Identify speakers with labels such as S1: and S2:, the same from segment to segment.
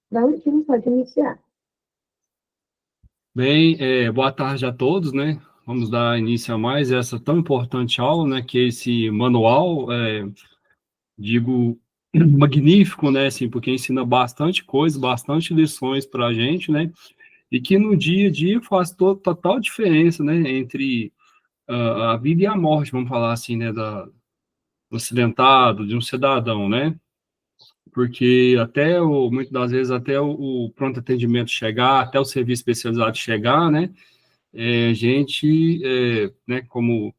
S1: Valentim, pode iniciar.
S2: Bem, boa tarde a todos, né? Vamos dar início a mais essa tão importante aula, né? Que é esse manual, digo, magnífico, né? Assim, porque ensina bastante coisa, bastante lições para a gente, né? E que no dia a dia faz total diferença, né? Entre a vida e a morte, vamos falar assim, né? Do acidentado, de um cidadão, né? Porque muitas das vezes, até o pronto atendimento chegar, até o serviço especializado chegar, né? A gente, né, como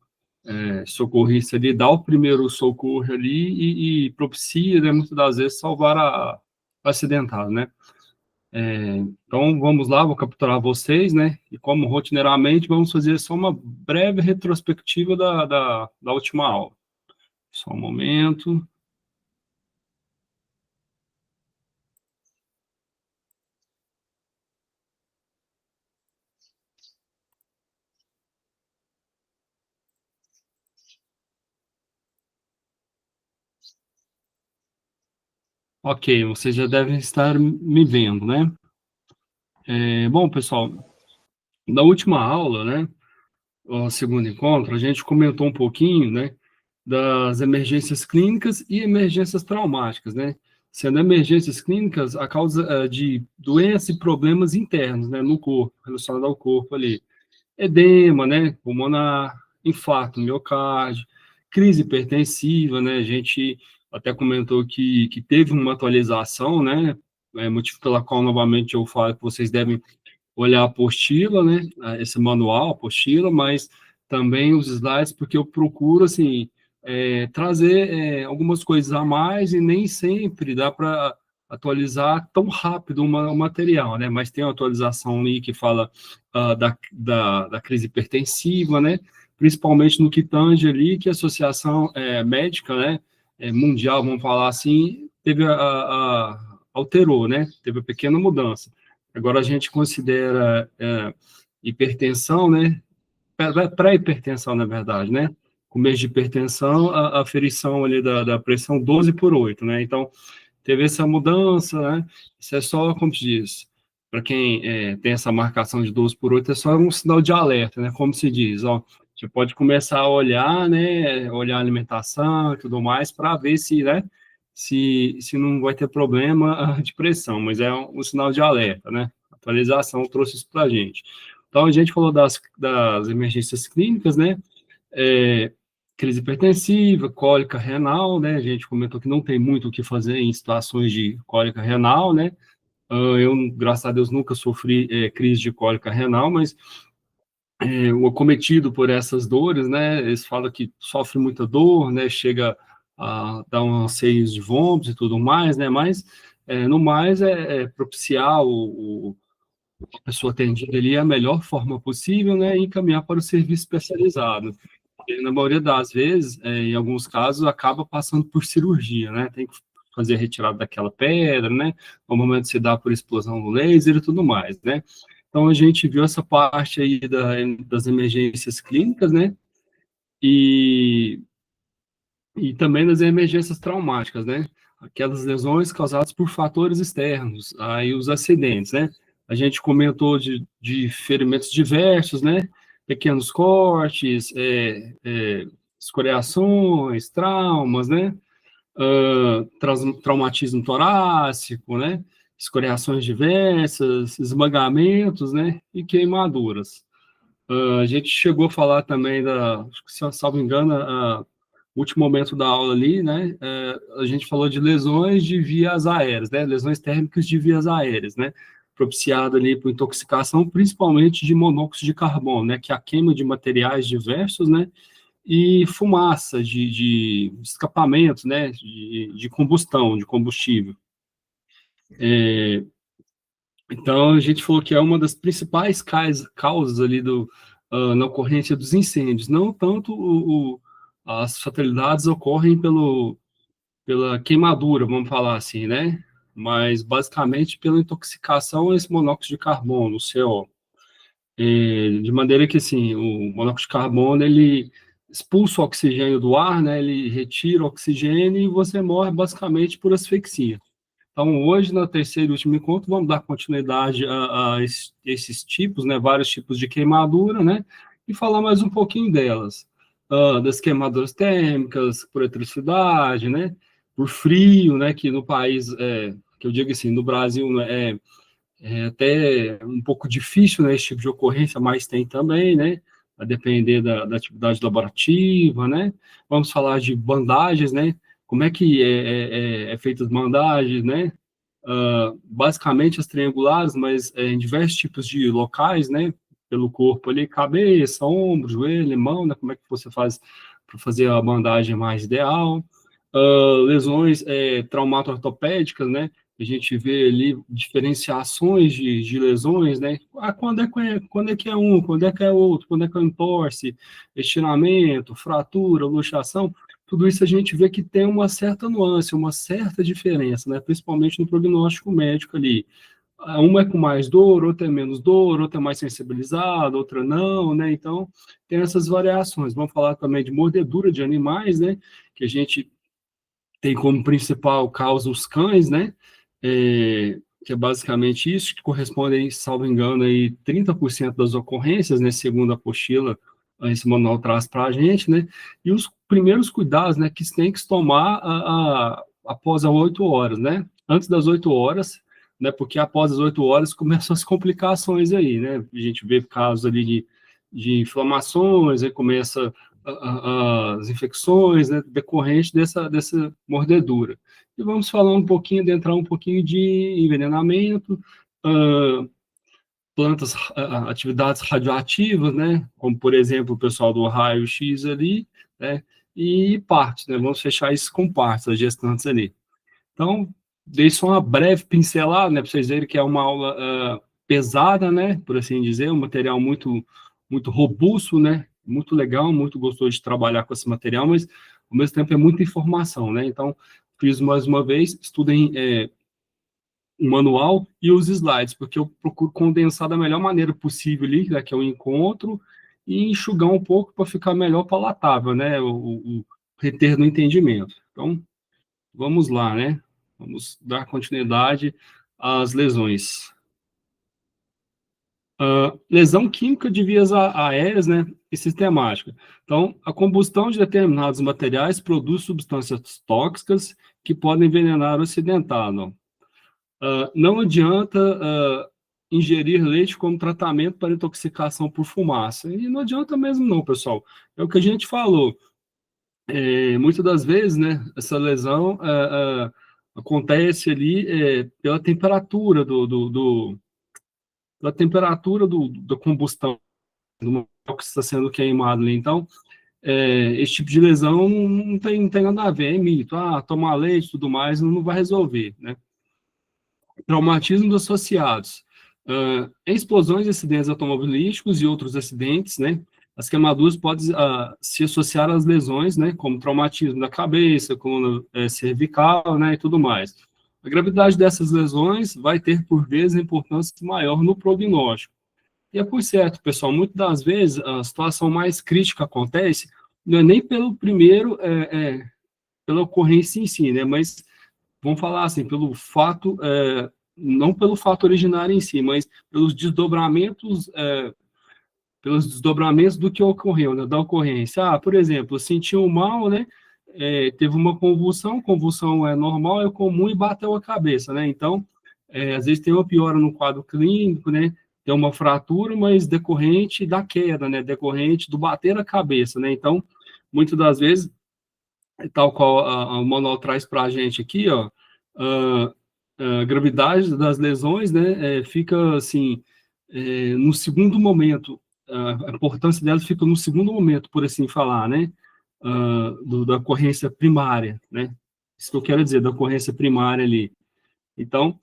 S2: socorrista ali, dá o primeiro socorro ali e propicia, né, muitas das vezes, salvar a acidentado, né? Então, vamos lá, vou capturar vocês, né? E como rotineiramente, vamos fazer só uma breve retrospectiva da última aula. Só um momento. Ok, vocês já devem estar me vendo, né? Bom, pessoal, na última aula, né? O segundo encontro, a gente comentou um pouquinho, né, das emergências clínicas e emergências traumáticas, né? Sendo emergências clínicas a causa de doenças e problemas internos, né, no corpo, relacionado ao corpo ali. Edema, né, pulmonar, infarto, miocárdio, crise hipertensiva, né? A gente até comentou que teve uma atualização, né? Motivo pela qual, novamente, eu falo que vocês devem olhar a apostila, né, esse manual, a apostila, mas também os slides, porque eu procuro, assim, trazer algumas coisas a mais e nem sempre dá para atualizar tão rápido o material, né, mas tem uma atualização ali que fala da crise hipertensiva, né, principalmente no que tange ali que a Associação Médica, né, mundial, vamos falar assim, alterou, né, teve uma pequena mudança. Agora a gente considera hipertensão, né? Pré-hipertensão, na verdade, né? Começo de hipertensão, a aferição ali da pressão 12 por 8, né? Então, teve essa mudança, né? Isso é só, como se diz, para quem tem essa marcação de 12 por 8, é só um sinal de alerta, né? Como se diz, ó, você pode começar a olhar, né? Olhar a alimentação e tudo mais, para ver se, né? Se não vai ter problema de pressão, mas é um sinal de alerta, né? A atualização trouxe isso para a gente. Então, a gente falou das emergências clínicas, né? É, crise hipertensiva, cólica renal, né? A gente comentou que não tem muito o que fazer em situações de cólica renal, né? Eu, graças a Deus, nunca sofri crise de cólica renal, mas o acometido por essas dores, né? Eles falam que sofre muita dor, né? Chega a dar um anseio de vômitos e tudo mais, né? Mas, no mais, propiciar a pessoa atendida ali a melhor forma possível, né? E encaminhar para o serviço especializado. Na maioria das vezes, em alguns casos, acaba passando por cirurgia, né? Tem que fazer a retirada daquela pedra, né? Normalmente se dá por explosão do laser e tudo mais, né? Então, a gente viu essa parte aí das emergências clínicas, né? E, e também das emergências traumáticas, né? Aquelas lesões causadas por fatores externos, aí os acidentes, né? A gente comentou de ferimentos diversos, né? Pequenos cortes, escoriações, traumas, né? Traumatismo torácico, né? Escoriações diversas, esmagamentos, né? E queimaduras. A gente chegou a falar também se salvo engano, o último momento da aula ali, né? A gente falou de lesões de vias aéreas, né? Lesões térmicas de vias aéreas, né? Propiciado ali por intoxicação, principalmente de monóxido de carbono, né? Que é a queima de materiais diversos, né? E fumaça de escapamento, né? De combustão, de combustível. Então, a gente falou que é uma das principais causas ali na ocorrência dos incêndios. Não tanto as fatalidades ocorrem pela queimadura, vamos falar assim, né? Mas, basicamente, pela intoxicação a esse monóxido de carbono, o CO. De maneira que, assim, o monóxido de carbono, ele expulsa o oxigênio do ar, né? Ele retira o oxigênio e você morre, basicamente, por asfixia. Então, hoje, no terceiro e último encontro, vamos dar continuidade a esses tipos, né, vários tipos de queimadura, né, e falar mais um pouquinho delas, das queimaduras térmicas, por eletricidade, né, por frio, né, que no país, que eu digo assim, no Brasil, né, é até um pouco difícil, né, esse tipo de ocorrência, mas tem também, né, a depender da atividade laborativa, né. Vamos falar de bandagens, né, como é que é feita as bandagens, né, basicamente as triangulares, mas em diversos tipos de locais, né, pelo corpo ali, cabeça, ombro, joelho, mão, né, como é que você faz para fazer a bandagem mais ideal. Lesões traumato-ortopédicas, né, a gente vê ali diferenciações de lesões, né, quando é que é um, quando é que é outro, quando é que é um entorse, estiramento, fratura, luxação, tudo isso a gente vê que tem uma certa nuance, uma certa diferença, né? Principalmente no prognóstico médico ali. Uma é com mais dor, outra é menos dor, outra é mais sensibilizada, outra não, né? Então, tem essas variações. Vamos falar também de mordedura de animais, né? Que a gente tem como principal causa os cães, né? Que é basicamente isso, que corresponde, aí, salvo engano, aí 30% das ocorrências, né? Segundo a apostila, esse manual traz para a gente, né? E os primeiros cuidados, né? Que se tem que se tomar após as 8 horas, né? Antes das 8 horas, né? Porque após as 8 horas começam as complicações aí, né? A gente vê casos ali de inflamações, aí começa as infecções, né, decorrentes dessa mordedura. E vamos falar um pouquinho, adentrar um pouquinho de envenenamento, plantas, atividades radioativas, né, como, por exemplo, o pessoal do raio-x ali, né, e partes, né, vamos fechar isso com partes, as gestantes ali. Então, dei só uma breve pincelada, né, para vocês verem que é uma aula pesada, né, por assim dizer, um material muito robusto, né, muito legal, muito gostoso de trabalhar com esse material, mas ao mesmo tempo é muita informação, né. Então, fiz mais uma vez, estudem o manual e os slides, porque eu procuro condensar da melhor maneira possível ali, né, que é o encontro, e enxugar um pouco para ficar melhor palatável, né, o reter no entendimento. Então, vamos lá, né? Vamos dar continuidade às lesões. Lesão química de vias aéreas, né, e sistemática. Então, a combustão de determinados materiais produz substâncias tóxicas que podem envenenar o acidentado. Não adianta ingerir leite como tratamento para intoxicação por fumaça. E não adianta mesmo não, pessoal. É o que a gente falou. Muitas das vezes, né, essa lesão acontece ali pela temperatura da temperatura da combustão do material que está sendo queimado ali. Então, esse tipo de lesão não tem nada a ver, é mito. Tomar leite e tudo mais não vai resolver, né? Traumatismos associados. Em explosões e acidentes automobilísticos e outros acidentes, né, as queimaduras podem se associar às lesões, né, como traumatismo da cabeça, coluna cervical, né, e tudo mais. A gravidade dessas lesões vai ter, por vezes, importância maior no prognóstico. E é por certo, pessoal, muitas das vezes a situação mais crítica acontece não é nem pelo primeiro, pela ocorrência em si, né, mas vamos falar assim, pelo fato, não pelo fato originário em si, mas pelos desdobramentos do que ocorreu, né, da ocorrência. Por exemplo, sentiu mal, né, teve uma convulsão, convulsão é normal, é comum e bateu a cabeça, né, então, às vezes tem uma piora no quadro clínico, né, tem uma fratura, mas decorrente da queda, né, decorrente do bater a cabeça, né, então, muitas das vezes, tal qual o manual traz para a gente aqui, ó, a gravidade das lesões, né, fica assim, no segundo momento, a importância delas fica no segundo momento, por assim falar, né, da ocorrência primária, né, isso que eu quero dizer, da ocorrência primária ali. Então,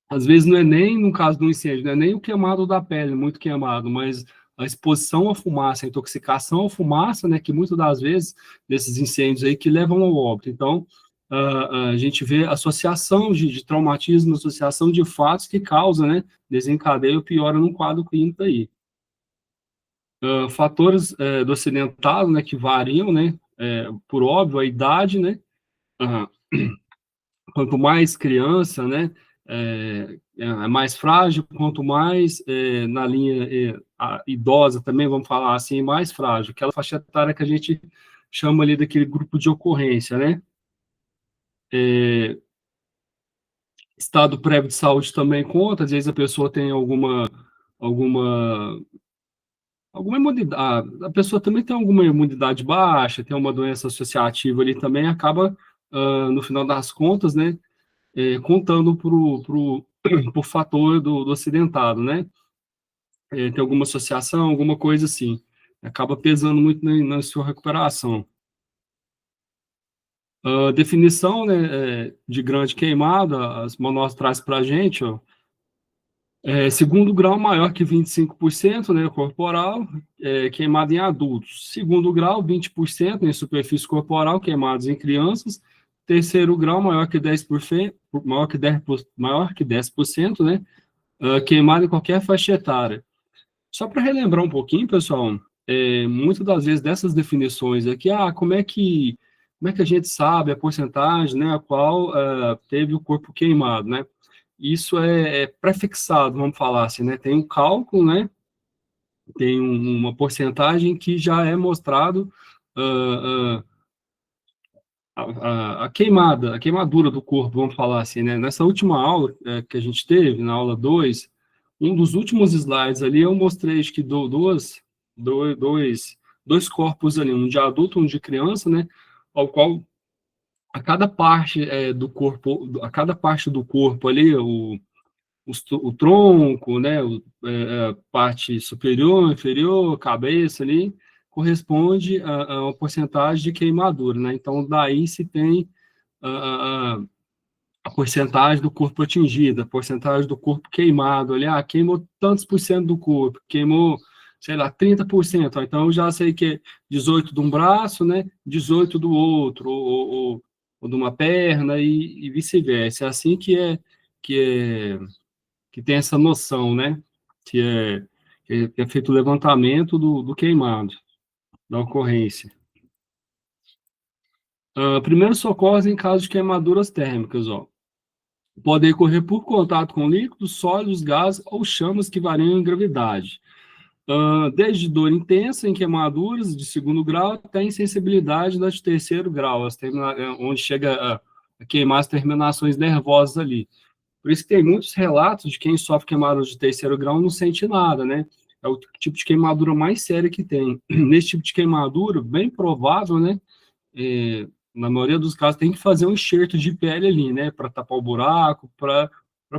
S2: às vezes não é nem, no caso do incêndio, não é nem o queimado da pele, muito queimado, mas a exposição à fumaça, a intoxicação à fumaça, né, que muitas das vezes, desses incêndios aí, que levam ao óbito. Então, a gente vê associação de traumatismo, associação de fatos que causa, né, desencadeia ou piora num quadro clínico aí. Fatores do acidentado, né, que variam, né, por óbvio, a idade, né, quanto mais criança, né, é mais frágil, quanto mais na linha idosa também, vamos falar assim, mais frágil, aquela faixa etária que a gente chama ali daquele grupo de ocorrência, né? Estado prévio de saúde também conta, às vezes a pessoa tem alguma, alguma imunidade, a pessoa também tem alguma imunidade baixa, tem uma doença associativa ali também, acaba, no final das contas, né, contando por fator do acidentado, né? Tem alguma associação, alguma coisa assim. Acaba pesando muito na sua recuperação. A definição, né, de grande queimada, as monós traz para a gente, ó, segundo grau maior que 25%, né, corporal, queimado em adultos. Segundo grau, 20% em superfície corporal, queimados em crianças. Terceiro grau, maior que 10%, maior que 10%, né, queimado em qualquer faixa etária. Só para relembrar um pouquinho, pessoal, muitas das vezes dessas definições aqui, como é que a gente sabe a porcentagem, né, a qual teve o corpo queimado, né? Isso é prefixado, vamos falar assim, né? Tem um cálculo, né? Tem uma porcentagem que já é mostrado ah, a queimadura do corpo, vamos falar assim, né? Nessa última aula que a gente teve, na aula 2, um dos últimos slides ali, eu mostrei, acho que dois corpos ali, um de adulto, um de criança, né? Ao qual a cada parte do corpo, a cada parte do corpo ali, o tronco, né, a parte superior, inferior, cabeça ali, corresponde a uma porcentagem de queimadura, né? Então, daí se tem a porcentagem do corpo atingido, a porcentagem do corpo queimado, ali, queimou tantos por cento do corpo, queimou, sei lá, 30%, então eu já sei que é 18 de um braço, né, 18 do outro, ou de uma perna, e vice-versa. É assim que tem essa noção, né? Que é feito o levantamento do queimado, da ocorrência. Primeiros socorros em caso de queimaduras térmicas, ó. Podem ocorrer por contato com líquidos, sólidos, gases ou chamas que variam em gravidade. Desde dor intensa em queimaduras de segundo grau até insensibilidade de terceiro grau, onde chega a queimar as terminações nervosas ali. Por isso que tem muitos relatos de quem sofre queimaduras de terceiro grau não sente nada, né? É o tipo de queimadura mais séria que tem. Nesse tipo de queimadura, bem provável, né? Na maioria dos casos, tem que fazer um enxerto de pele ali, né? Para tapar o buraco, para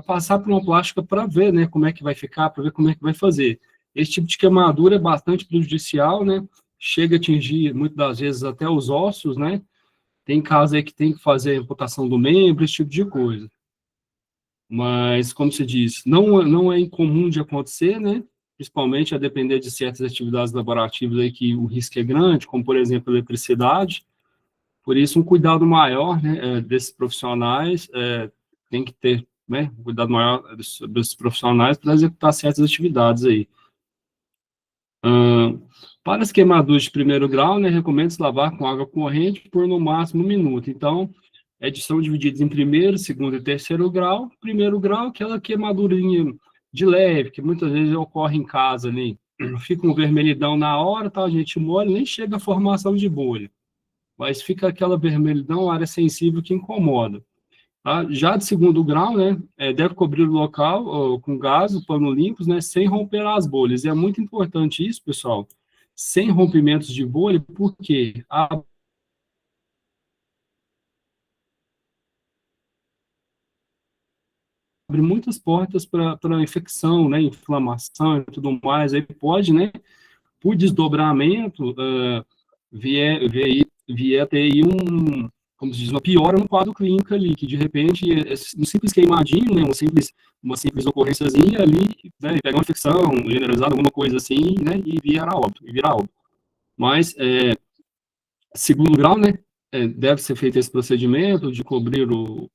S2: passar por uma plástica para ver, né? Como é que vai ficar, para ver como é que vai fazer. Esse tipo de queimadura é bastante prejudicial, né? Chega a atingir, muitas das vezes, até os ossos, né? Tem casos aí que tem que fazer amputação do membro, esse tipo de coisa. Mas, como se diz, não é incomum de acontecer, né? Principalmente a depender de certas atividades laborativas aí que o risco é grande, como, por exemplo, eletricidade. Por isso, um cuidado maior, né, desses profissionais, tem que ter, né, um cuidado maior desses profissionais para executar certas atividades aí. Para as queimaduras de primeiro grau, né, recomenda-se lavar com água corrente por no máximo 1 minuto. Então, são divididos em primeiro, segundo e terceiro grau. Primeiro grau, aquela queimadurinha de leve, que muitas vezes ocorre em casa ali. Fica um vermelhidão na hora, tá? A gente molha, nem chega a formação de bolha. Mas fica aquela vermelhidão, área sensível que incomoda. Tá? Já de segundo grau, né, deve cobrir o local com gás, pano limpos, né, sem romper as bolhas. E é muito importante isso, pessoal, sem rompimentos de bolha, porque abre muitas portas para infecção, né, inflamação e tudo mais. Aí pode, né, por desdobramento, vier ter aí como se diz, uma piora no quadro clínico ali, que de repente, um simples queimadinho, né, uma simples ocorrênciazinha ali, né, pegar uma infecção generalizada, alguma coisa assim, né, e virar óbito. Mas, segundo grau, né, deve ser feito esse procedimento de cobrir o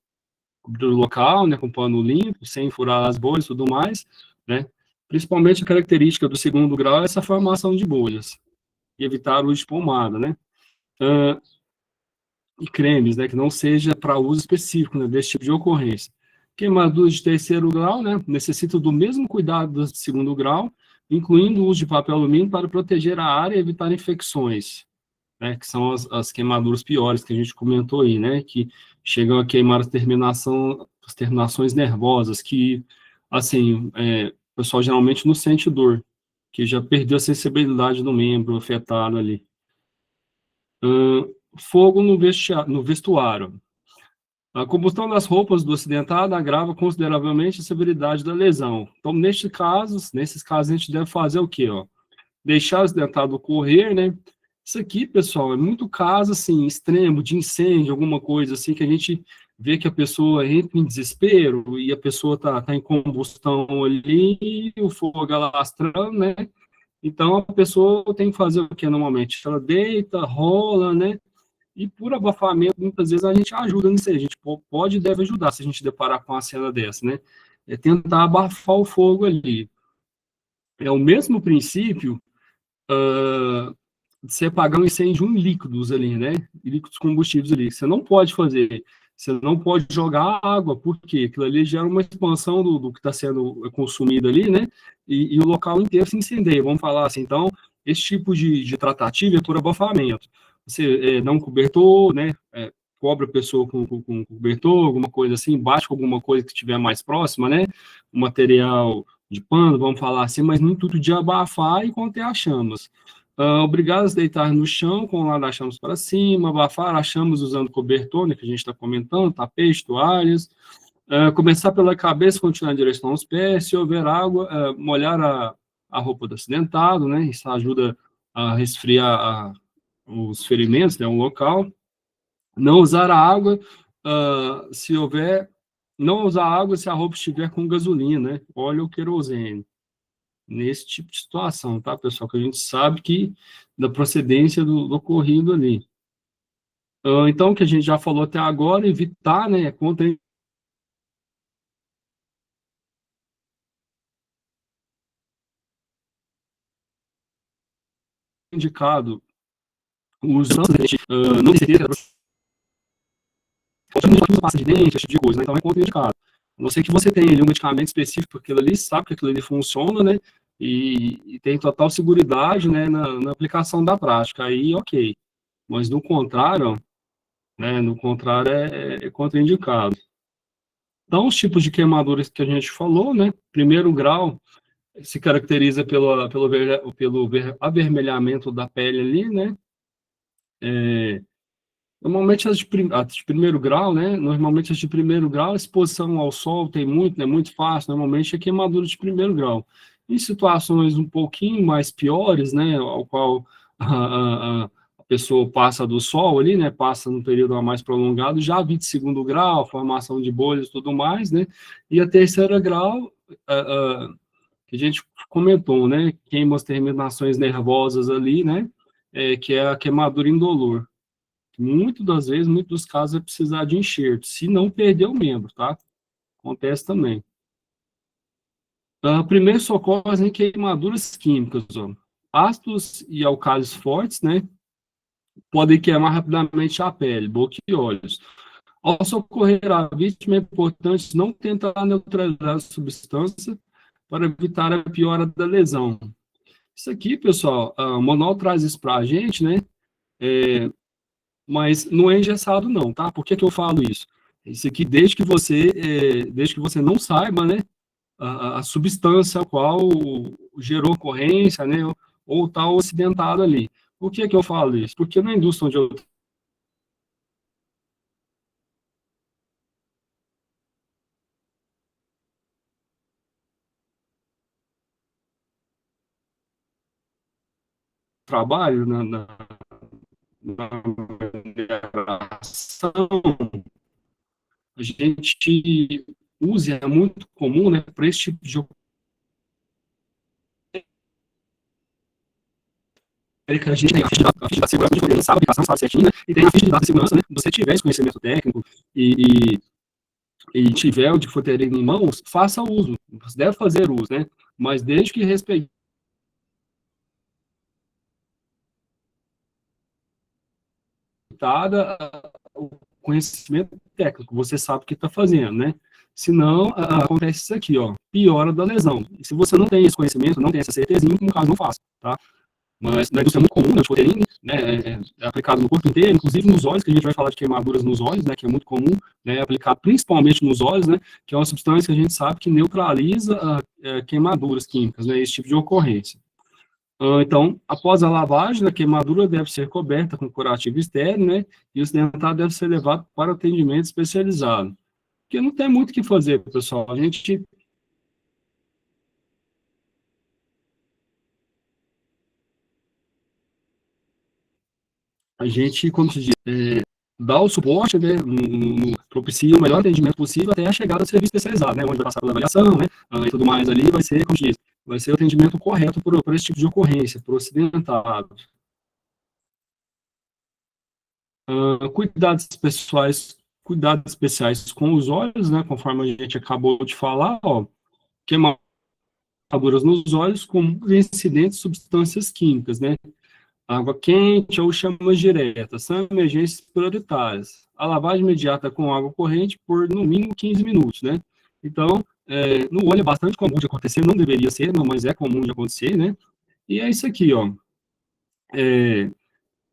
S2: local, né, com pano limpo, sem furar as bolhas e tudo mais, né, principalmente a característica do segundo grau é essa formação de bolhas, e evitar o uso de pomada, né. e cremes, né, que não seja para uso específico, né, desse tipo de ocorrência. Queimaduras de terceiro grau, né, necessitam do mesmo cuidado do segundo grau, incluindo o uso de papel alumínio para proteger a área e evitar infecções, né, que são as queimaduras piores que a gente comentou aí, né, que chegam a queimar as terminações nervosas, que, assim, o pessoal geralmente não sente dor, que já perdeu a sensibilidade do membro afetado ali. Fogo no vestuário. A combustão das roupas do acidentado agrava consideravelmente a severidade da lesão. Então, nesses casos, a gente deve fazer o quê, ó? Deixar o acidentado ocorrer, né? Isso aqui, pessoal, é muito caso, assim, extremo, de incêndio, alguma coisa assim, que a gente vê que a pessoa entra em desespero e a pessoa tá em combustão ali, e o fogo alastrando, né? Então, a pessoa tem que fazer o quê, normalmente? Ela deita, rola, né? E por abafamento, muitas vezes a gente ajuda nisso aí. A gente pode e deve ajudar se a gente deparar com uma cena dessa, né? É tentar abafar o fogo ali. É o mesmo princípio de você apagar um incêndio em líquidos ali, né? Líquidos combustíveis ali. Você não pode fazer. Você não pode jogar água, porque aquilo ali gera uma expansão do que está sendo consumido ali, né? E o local inteiro se incendeia, vamos falar assim. Então, esse tipo de tratativa é por abafamento. Você dá um cobertor, né? Cobre a pessoa com cobertor, alguma coisa assim, bate com alguma coisa que estiver mais próxima, né? Um material de pano, vamos falar assim, mas no intuito de abafar e conter as chamas. Obrigados a deitar no chão, com o lado das chamas para cima, abafar as chamas usando cobertor, né, que a gente está comentando, tapete, toalhas. Começar pela cabeça, continuar em direção aos pés. Se houver água, molhar a roupa do acidentado, né? Isso ajuda a resfriar os ferimentos, né, o local. Não usar a água, se houver. Não usar água se a roupa estiver com gasolina, né? Óleo ou querosene. Nesse tipo de situação, tá, pessoal? Que a gente sabe que da procedência do ocorrido ali. Então, o que a gente já falou até agora, evitar, né, contraindicado o uso de não ter pasta de dente, esse tipo de coisa, né? Então é contraindicado. A não ser que você tenha ali um medicamento específico para aquilo ali, sabe que aquilo ali funciona, né? E tem total seguridade, né, na aplicação da prática. Aí, ok. Mas no contrário, né, no contrário é contraindicado. Então, os tipos de queimaduras que a gente falou, né? Primeiro grau se caracteriza pelo avermelhamento da pele ali, né? Normalmente as de primeiro grau, né? Normalmente as de primeiro grau, a exposição ao sol tem muito, né? Muito fácil. Normalmente é queimadura de primeiro grau. Em situações um pouquinho mais piores, né? Ao qual a pessoa passa do sol ali, né? Passa num período mais prolongado, já vi de segundo grau, formação de bolhas e tudo mais, né? E a terceira grau, que a gente comentou, né? Queima as terminações nervosas ali, né? Que é a queimadura indolor. Muitas das vezes, muitos dos casos, é precisar de enxerto, se não perder o membro, tá? Acontece também. Primeiro socorro em queimaduras químicas, ó. Ácidos e alcálios fortes, né? Podem queimar rapidamente a pele, boca e olhos. Ao socorrer a vítima, é importante não tentar neutralizar a substância para evitar a piora da lesão. Isso aqui, pessoal, o manual traz isso para a gente, né? Mas não é engessado não, tá? Por que que eu falo isso? Isso aqui desde que você não saiba, né, a substância a qual gerou ocorrência, né, ou está acidentado ali. Por que que eu falo isso? Porque na indústria onde eu trabalho, na mineração, a gente usa, é muito comum, né, para esse tipo de a gente tem a ficha da segurança, a gente sabe a aplicação, sabe certinho, né? E tem a ficha de dados de segurança, né? Se você tiver esse conhecimento técnico e tiver o de futeria em mãos, faça uso. Você deve fazer uso, né? Mas desde que respeitada conhecimento técnico, você sabe o que está fazendo, né? Senão, acontece isso aqui, ó, piora da lesão. E se você não tem esse conhecimento, não tem essa certeza, no caso, não faça, tá? Mas na indústria é muito comum, né, o Scottering, né, é aplicado no corpo inteiro, inclusive nos olhos, que a gente vai falar de queimaduras nos olhos, né, que é muito comum, né, aplicado principalmente nos olhos, né, que é uma substância que a gente sabe que neutraliza queimaduras químicas, né, esse tipo de ocorrência. Então, após a lavagem, a queimadura deve ser coberta com curativo estéril, né, e o acidentado deve ser levado para o atendimento especializado. Porque não tem muito o que fazer, pessoal. A gente, como se diz, dá o suporte, né, propicia o melhor atendimento possível até a chegada do serviço especializado, né, onde vai passar pela avaliação, né, e tudo mais ali, vai ser, como se diz, vai ser o atendimento correto para esse tipo de ocorrência, para o acidentado. Cuidados pessoais, cuidados especiais com os olhos, né, conforme a gente acabou de falar, ó, queimaduras nos olhos com incidentes de substâncias químicas, né, água quente ou chamas diretas, são emergências prioritárias. A lavagem imediata com água corrente por, no mínimo, 15 minutos, né? Então, no olho é bastante comum de acontecer, não deveria ser, não, mas é comum de acontecer, né? E é isso aqui, ó.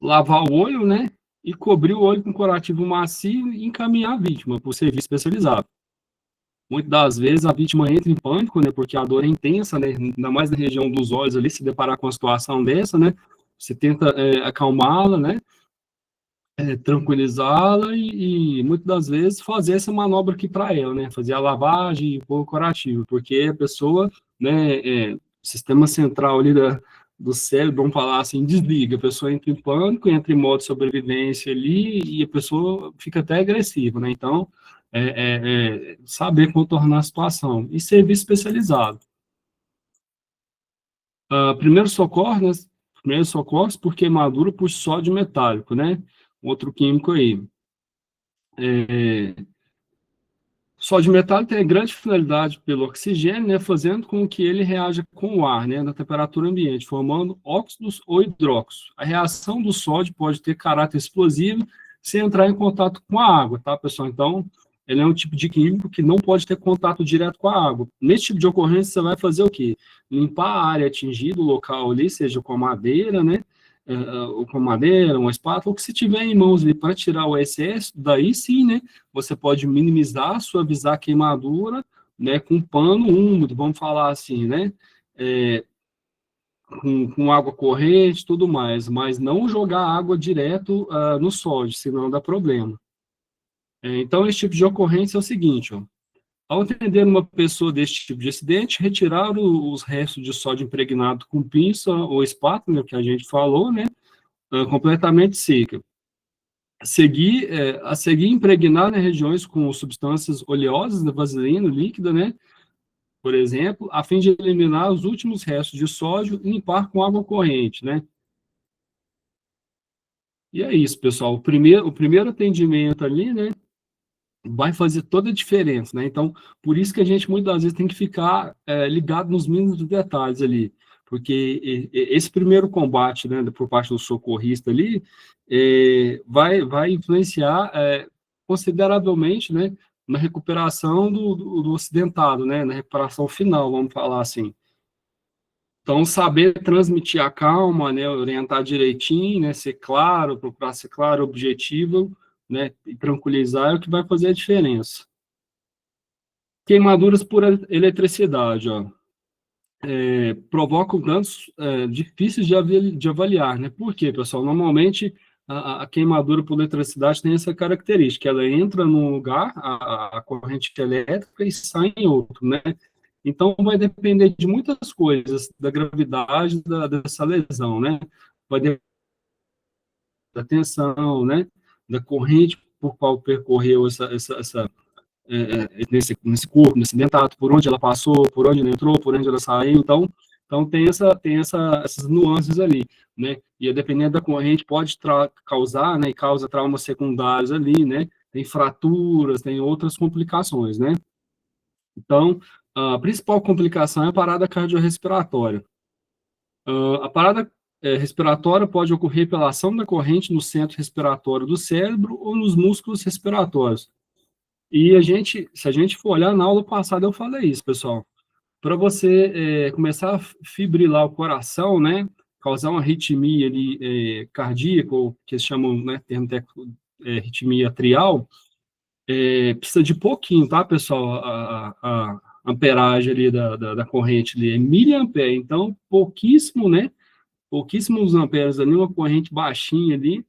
S2: Lavar o olho, né? E cobrir o olho com curativo macio e encaminhar a vítima para o serviço especializado. Muitas das vezes a vítima entra em pânico, né? Porque a dor é intensa, né? Ainda mais na região dos olhos ali, se deparar com uma situação dessa, né? Você tenta acalmá-la, né? Tranquilizá-la e muitas das vezes fazer essa manobra aqui para ela, né? Fazer a lavagem e pôr o curativo, porque a pessoa, né, o sistema central ali do cérebro, vamos falar assim, desliga, a pessoa entra em pânico, entra em modo de sobrevivência ali e a pessoa fica até agressiva, né? Então, saber contornar a situação e serviço especializado. Primeiro socorro, né? Primeiro socorros por queimadura por sódio metálico, né? Outro químico aí. Sódio metálico tem grande finalidade pelo oxigênio, né, fazendo com que ele reaja com o ar, né, na temperatura ambiente, formando óxidos ou hidróxidos. A reação do sódio pode ter caráter explosivo se entrar em contato com a água, tá, pessoal? Então, ele é um tipo de químico que não pode ter contato direto com a água. Nesse tipo de ocorrência, você vai fazer o quê? Limpar a área atingida, o local ali, seja com madeira, né, ou com madeira, uma espátula, ou que se tiver em mãos ali para tirar o excesso, daí sim, né, você pode minimizar, suavizar a queimadura, né, com pano úmido, vamos falar assim, né, com água corrente, tudo mais, mas não jogar água direto no sódio, senão dá problema. Então, esse tipo de ocorrência é o seguinte, ó, ao atender uma pessoa desse tipo de acidente, retirar os restos de sódio impregnado com pinça ou espátula, que a gente falou, né, completamente seca. A seguir impregnar, né, regiões com substâncias oleosas da vaselina líquida, né, por exemplo, a fim de eliminar os últimos restos de sódio e limpar com água corrente, né. E é isso, pessoal. O primeiro atendimento ali, né, vai fazer toda a diferença, né? Então, por isso que a gente muitas vezes tem que ficar ligado nos mínimos detalhes ali, porque esse primeiro combate, né, por parte do socorrista ali, vai influenciar consideravelmente, né, na recuperação do acidentado, né, na recuperação final, vamos falar assim. Então, saber transmitir a calma, né, orientar direitinho, né, ser claro, procurar ser claro, objetivo, né, e tranquilizar é o que vai fazer a diferença. Queimaduras por eletricidade, ó, provocam danos difíceis de avaliar, né? Por quê, pessoal? Normalmente, a queimadura por eletricidade tem essa característica, ela entra num lugar, a corrente elétrica, e sai em outro, né? Então, vai depender de muitas coisas, da gravidade dessa lesão, né? Vai depender da tensão, né? Da corrente por qual percorreu nesse corpo, nesse dentato, por onde ela passou, por onde ela entrou, por onde ela saiu. Então essas nuances ali, né? E dependendo da corrente, pode causar, né? E causa traumas secundários ali, né? Tem fraturas, tem outras complicações, né? Então, a principal complicação é a parada cardiorrespiratória. A parada respiratória pode ocorrer pela ação da corrente no centro respiratório do cérebro ou nos músculos respiratórios. E se a gente for olhar, na aula passada eu falei isso, pessoal. Para você começar a fibrilar o coração, né, causar uma arritmia ali, cardíaca, ou que eles chamam, né, termo técnico, arritmia atrial, precisa de pouquinho, tá, pessoal? A amperagem ali da corrente ali é miliampere, então pouquíssimo, né? Pouquíssimos amperes ali, uma corrente baixinha ali,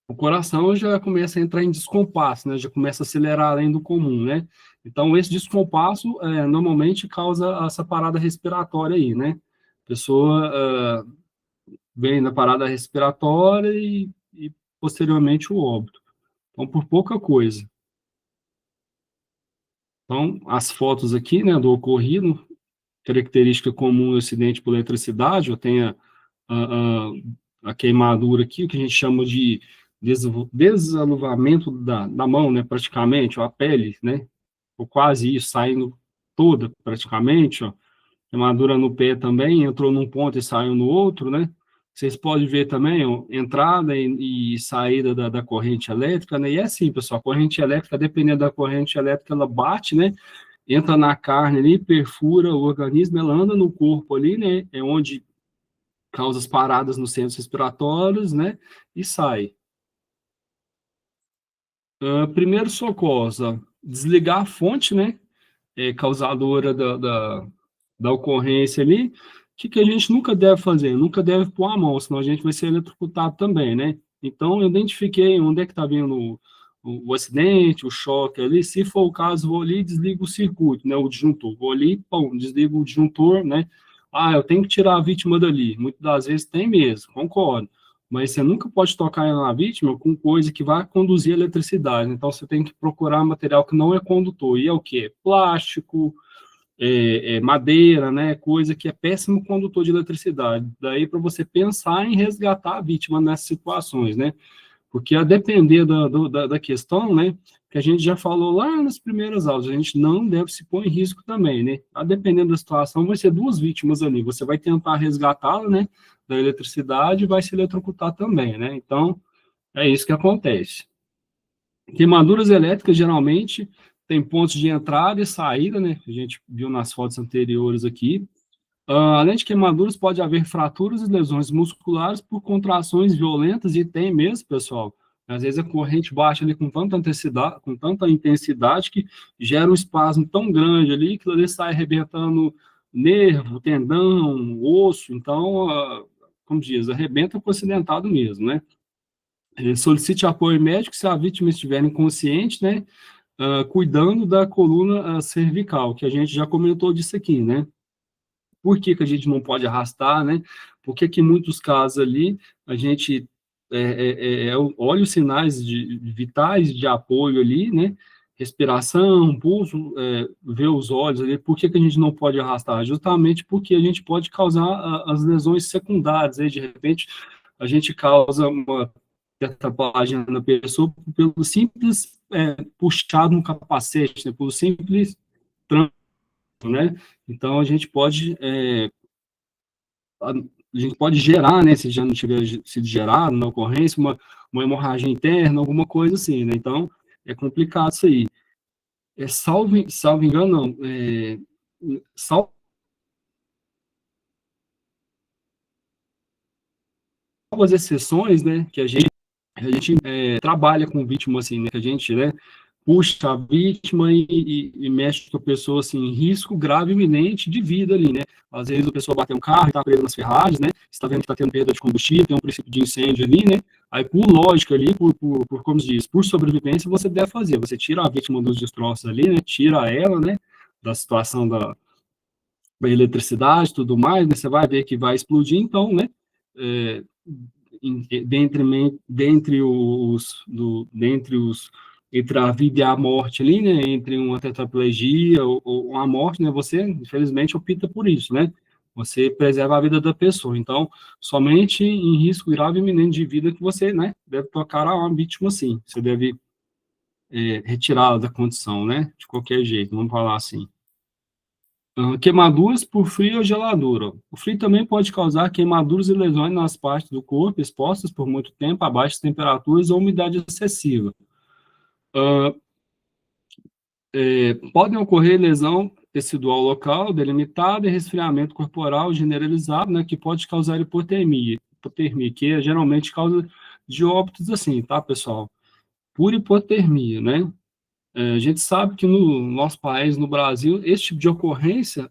S2: o coração já começa a entrar em descompasso, né? Já começa a acelerar além do comum, né? Então, esse descompasso normalmente causa essa parada respiratória aí, né? A pessoa vem na parada respiratória e posteriormente o óbito. Então, por pouca coisa. Então, as fotos aqui, né, do ocorrido, característica comum do acidente por eletricidade, eu tenho a queimadura aqui, o que a gente chama de desaluvamento da mão, né, praticamente, ó, a pele, né, ou quase isso, saindo toda, praticamente, ó, queimadura no pé também, entrou num ponto e saiu no outro, né, vocês podem ver também, ó, entrada e saída da corrente elétrica, né, e é assim, pessoal, a corrente elétrica, dependendo da corrente elétrica, ela bate, né, entra na carne ali, perfura o organismo, ela anda no corpo ali, né, é onde causa as paradas nos centros respiratórios, né, e sai. Primeiro socorros, ó, desligar a fonte, né, causadora da ocorrência ali. O que a gente nunca deve fazer? Nunca deve pôr a mão, senão a gente vai ser eletrocutado também, né? Então, eu identifiquei onde é que está vindo o acidente, o choque ali. Se for o caso, vou ali e desligo o circuito, né, o disjuntor. Vou ali, pum, desligo o disjuntor, né? Ah, eu tenho que tirar a vítima dali. Muitas das vezes tem mesmo, concordo. Mas você nunca pode tocar na vítima com coisa que vai conduzir eletricidade. Então, você tem que procurar material que não é condutor. E é o quê? Plástico, madeira, né, coisa que é péssimo condutor de eletricidade. Daí para você pensar em resgatar a vítima nessas situações, né? Porque a depender da questão, né, que a gente já falou lá nas primeiras aulas, a gente não deve se pôr em risco também, né? A dependendo da situação, vai ser duas vítimas ali. Você vai tentar resgatá-la, né, da eletricidade e vai se eletrocutar também, né? Então, é isso que acontece. Queimaduras elétricas, geralmente, tem pontos de entrada e saída, né? A gente viu nas fotos anteriores aqui. Além de queimaduras, pode haver fraturas e lesões musculares por contrações violentas, e tem mesmo, pessoal. Às vezes a corrente baixa ali com tanta intensidade que gera um espasmo tão grande ali que ele sai arrebentando nervo, tendão, osso. Então, como diz, arrebenta com o acidentado mesmo, né? Solicite apoio médico se a vítima estiver inconsciente, né? Cuidando da coluna cervical, que a gente já comentou disso aqui, né? Por que a gente não pode arrastar, né? Por que em muitos casos ali a gente olha os sinais vitais de apoio ali, né? Respiração, pulso, vê os olhos ali. Por que a gente não pode arrastar? Justamente porque a gente pode causar as lesões secundárias. Aí, de repente, a gente causa uma atrapalhagem na pessoa pelo simples puxado no capacete, né? Pelo simples tranco, né? Então, a gente pode gerar, né, se já não tiver sido gerado na ocorrência, uma hemorragia interna, alguma coisa assim, né? Então, é complicado isso aí. Salvo engano, não, salvo as exceções, né, que a gente trabalha com vítima assim, né, que a gente, né, puxa a vítima e mexe com a pessoa, assim, em risco grave iminente de vida ali, né? Às vezes a pessoa bateu um carro e está presa nas ferragens, né? Você está vendo que está tendo perda de combustível, tem um princípio de incêndio ali, né? Aí, por lógica ali, como se diz, por sobrevivência, você deve fazer. Você tira a vítima dos destroços ali, né? Tira ela, né? Da situação da eletricidade e tudo mais, né? Você vai ver que vai explodir, então, né? É, entre a vida e a morte ali, né, entre uma tetraplegia ou uma morte, né, você, infelizmente, opta por isso, né, você preserva a vida da pessoa, então, somente em risco grave e iminente de vida que você, né, deve tocar a uma vítima, sim, você deve retirá-la da condição, né, de qualquer jeito, vamos falar assim. Queimaduras por frio ou geladura. O frio também pode causar queimaduras e lesões nas partes do corpo expostas por muito tempo a baixas temperaturas ou umidade excessiva. Ah, podem ocorrer lesão tecidual local, delimitada e resfriamento corporal generalizado, né, que pode causar hipotermia, que é geralmente causa de óbitos assim, tá, pessoal? Por hipotermia, né? A gente sabe que no nosso país, no Brasil, esse tipo de ocorrência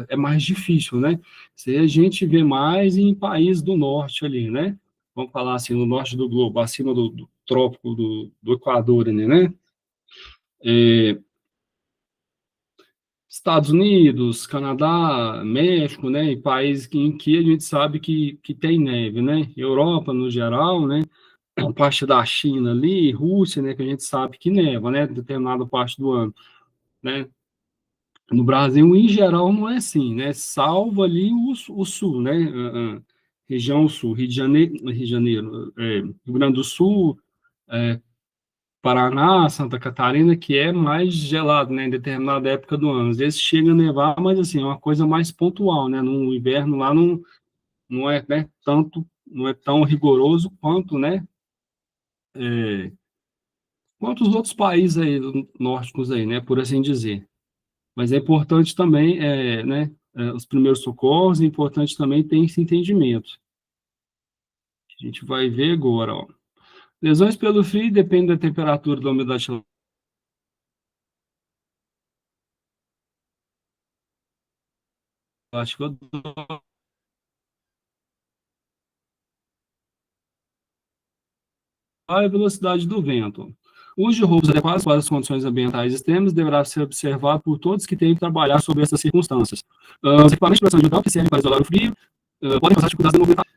S2: é mais difícil, né? Se a gente vê mais em países do norte ali, né? Vamos falar assim, no norte do globo, acima do trópico do Equador, ali, né? É, Estados Unidos, Canadá, México, né? E países em que a gente sabe que tem neve, né? Europa, no geral, né? A parte da China ali, Rússia, né? Que a gente sabe que neva, né? Determinada parte do ano, né? No Brasil, em geral, não é assim, né? Salvo ali o sul, né? Região sul, Rio de Janeiro, Rio Grande do Sul, Paraná, Santa Catarina, que é mais gelado, né? Em determinada época do ano. Às vezes chega a nevar, mas assim, é uma coisa mais pontual, né? No inverno lá não é, né, tanto, não é tão rigoroso quanto, né? É, quanto os outros países aí, nórdicos aí, né? Por assim dizer. Mas é importante também, né, os primeiros socorros, é importante também ter esse entendimento. A gente vai ver agora, ó. Lesões pelo frio dependem da temperatura da umidade climática e a velocidade do vento. O uso de roupas adequados para as condições ambientais extremas deverá ser observado por todos que têm que trabalhar sob essas circunstâncias. Os equipamentos de proteção individual que servem para isolar o frio podem causar dificuldades de movimentação,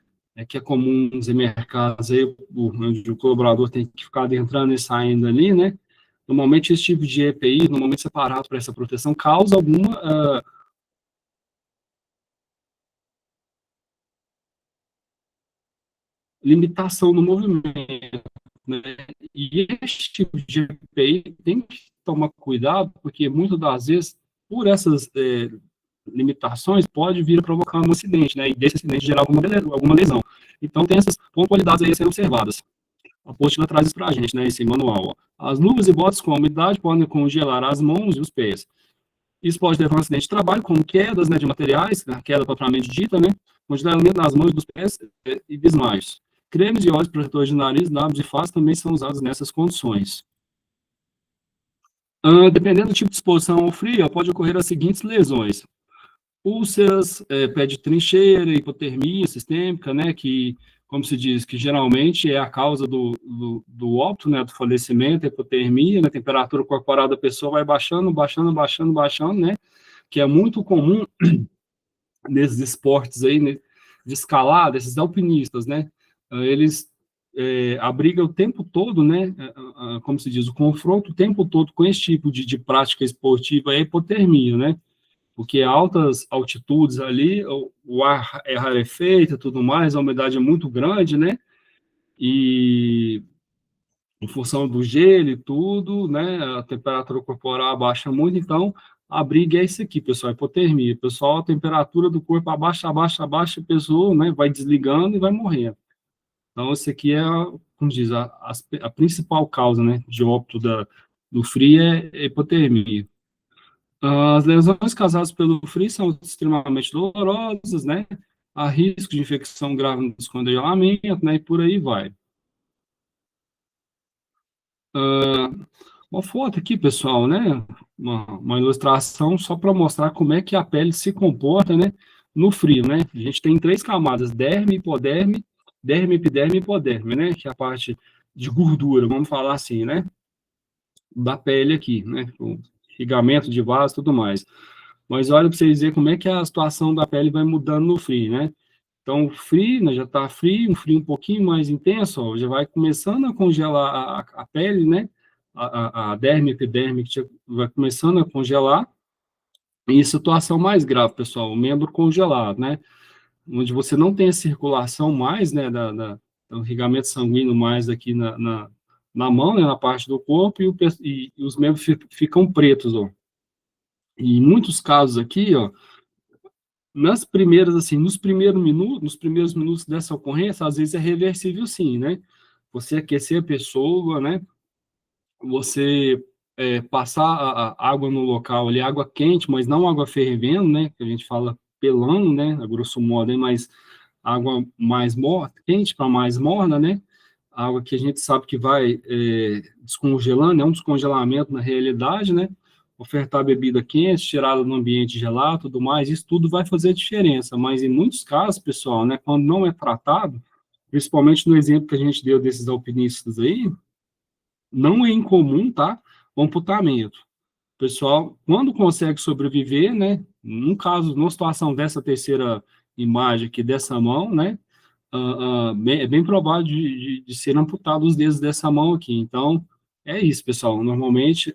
S2: que é comum em mercados aí, onde o colaborador tem que ficar entrando e saindo ali, né? Normalmente, esse tipo de EPI, normalmente separado para essa proteção, causa alguma limitação no movimento, né? E esse tipo de EPI tem que tomar cuidado, porque muitas das vezes, por essas limitações, pode vir a provocar um acidente, né? E desse acidente gerar alguma lesão. Então, tem essas pontualidades aí a serem observadas. A apostila traz isso para a gente, né? Esse manual. Ó. As luvas e botas com umidade podem congelar as mãos e os pés. Isso pode levar a um acidente de trabalho, como quedas, né, de materiais, né, queda propriamente dita, né, congelamento das mãos e dos pés e desmaios. Cremes e óleos protetores de nariz, lábios e face também são usados nessas condições. Dependendo do tipo de exposição ao frio, pode ocorrer as seguintes lesões: úlceras, pé de trincheira, hipotermia sistêmica, né, que, como se diz, que geralmente é a causa do óbito, né, do falecimento, hipotermia, né, a temperatura corporal da pessoa vai baixando, baixando, baixando, baixando, né, que é muito comum nesses esportes aí, né, de escalada, esses alpinistas, né, eles abrigam o tempo todo, né, como se diz, o confronto o tempo todo com esse tipo de prática esportiva é hipotermia, né, porque altas altitudes ali, o ar é rarefeito e tudo mais, a umidade é muito grande, né, e em função do gelo e tudo, né, a temperatura corporal abaixa muito, então a briga é isso aqui, pessoal, hipotermia. Pessoal, a temperatura do corpo abaixa, abaixa, abaixa, a pessoa, né, vai desligando e vai morrendo. Então, isso aqui é, como diz, a principal causa, né, de óbito do frio é hipotermia. As lesões causadas pelo frio são extremamente dolorosas, né, há risco de infecção grave no descongelamento, né, e por aí vai. Uma foto aqui, pessoal, né? Uma ilustração só para mostrar como é que a pele se comporta, né? No frio, né? A gente tem três camadas: derme, hipoderme, derme, epiderme e hipoderme, né? Que é a parte de gordura, vamos falar assim, né? Da pele aqui, né? O ligamento de vaso e tudo mais. Mas olha para vocês verem como é que a situação da pele vai mudando no frio, né? Então, o frio, né, já está frio, um frio um pouquinho mais intenso, ó, já vai começando a congelar a pele, né? A derme, epiderme, que vai começando a congelar. E situação mais grave, pessoal, o membro congelado, né? Onde você não tem a circulação mais, né, do irrigamento sanguíneo mais aqui na mão, né, na parte do corpo, e os membros ficam pretos, ó. E em muitos casos aqui, ó, nas primeiras, assim, nos primeiros minutos dessa ocorrência, às vezes é reversível sim, né? Você aquecer a pessoa, né? Você passar a água no local ali, água quente, mas não água fervendo, né? Que a gente fala pelando, né? A grosso modo, hein? Mas água mais morna, quente para mais morna, né? Água que a gente sabe que vai descongelando, é um descongelamento na realidade, né? Ofertar bebida quente, tirada do ambiente gelado, tudo mais, isso tudo vai fazer diferença, mas em muitos casos, pessoal, né, quando não é tratado, principalmente no exemplo que a gente deu desses alpinistas aí, não é incomum, tá? O amputamento. O pessoal, quando consegue sobreviver, né? Num caso, numa situação dessa terceira imagem aqui, dessa mão, né? É bem provável de ser amputado os dedos dessa mão aqui. Então, é isso, pessoal. Normalmente,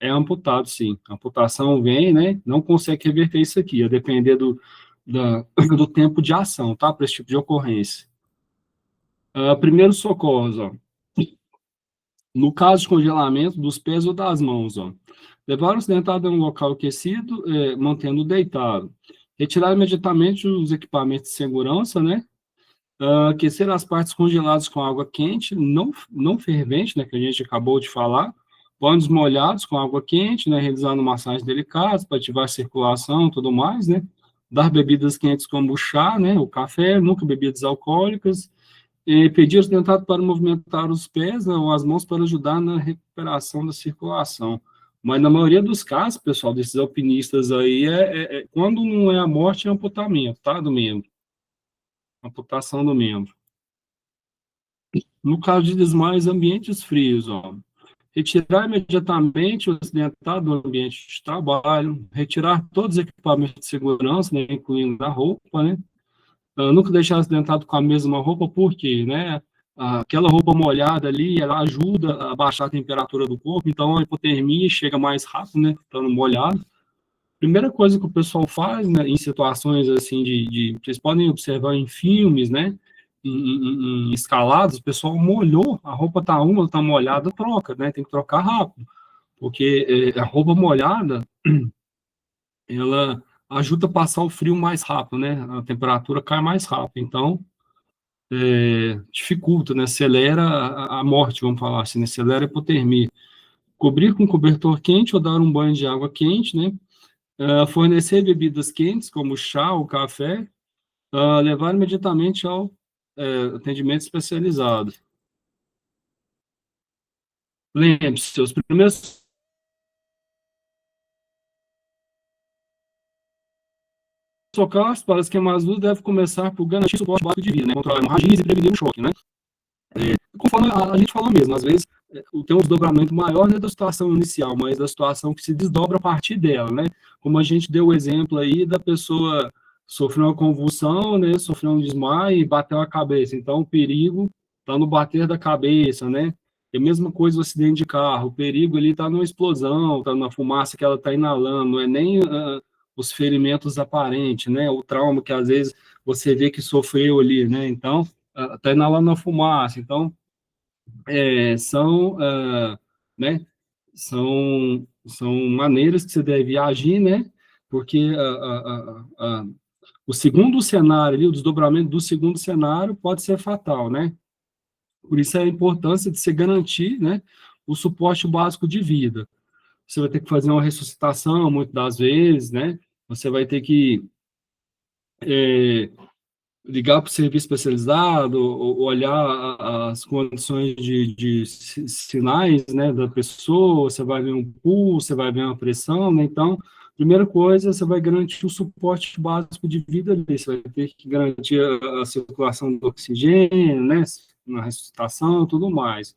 S2: é amputado, sim. A amputação vem, né? Não consegue reverter isso aqui, a depender do tempo de ação, tá? Para esse tipo de ocorrência. Primeiro socorros, ó. No caso de congelamento dos pés ou das mãos, ó. Levar o acidentado a um local aquecido, mantendo deitado. Retirar imediatamente os equipamentos de segurança, né? Aquecer as partes congeladas com água quente, não fervente, né? Que a gente acabou de falar. Panos molhados com água quente, né? Realizando massagens delicadas para ativar a circulação e tudo mais, né? Dar bebidas quentes como o chá, né? O café, nunca bebidas alcoólicas, pedir ao tentado para movimentar os pés, né, ou as mãos para ajudar na recuperação da circulação. Mas na maioria dos casos, pessoal, desses alpinistas aí, quando não é a morte, é amputamento, tá? Do membro. Amputação do membro. No caso de desmaios, ambientes frios, ó. Retirar imediatamente o acidentado do ambiente de trabalho, retirar todos os equipamentos de segurança, né, incluindo a roupa, né? Nunca deixar acidentado com a mesma roupa, porque, né, aquela roupa molhada ali, ela ajuda a baixar a temperatura do corpo, então a hipotermia chega mais rápido, né, estando molhado. Primeira coisa que o pessoal faz, né, em situações assim vocês podem observar em filmes, né, em escaladas, o pessoal molhou, a roupa tá úmida, tá molhada, troca, né, tem que trocar rápido, porque a roupa molhada, ela ajuda a passar o frio mais rápido, né, a temperatura cai mais rápido, então dificulta, né, acelera a morte, vamos falar assim, né, acelera a hipotermia. Cobrir com cobertor quente ou dar um banho de água quente, né, fornecer bebidas quentes, como chá ou café, levar imediatamente ao atendimento especializado. Lembre-se, os primeiros socorros para as queimaduras devem começar por garantir suporte básico de vida, né, controlar hemorragias e prevenir o choque, né. Conforme a gente falou mesmo, às vezes tem um desdobramento maior, né, da situação inicial, mas da situação que se desdobra a partir dela, né? Como a gente deu o exemplo aí da pessoa sofreu uma convulsão, né, sofreu um desmaio e bateu a cabeça. Então, o perigo está no bater da cabeça, né? É a mesma coisa o acidente de carro, o perigo ali está na explosão, está na fumaça que ela está inalando, não é nem os ferimentos aparentes, né? O trauma que às vezes você vê que sofreu ali, né? Então, está inalando a fumaça. Então, são, né, são maneiras que você deve agir, né, porque o segundo cenário, ali, o desdobramento do segundo cenário pode ser fatal, né, por isso a importância de se garantir, né, o suporte básico de vida. Você vai ter que fazer uma ressuscitação, muitas das vezes, né, você vai ter que ligar para o serviço especializado, olhar as condições de sinais, né, da pessoa, você vai ver um pulso, você vai ver uma pressão, né, então, primeira coisa, você vai garantir o suporte básico de vida ali, você vai ter que garantir a circulação do oxigênio, né, na ressuscitação e tudo mais.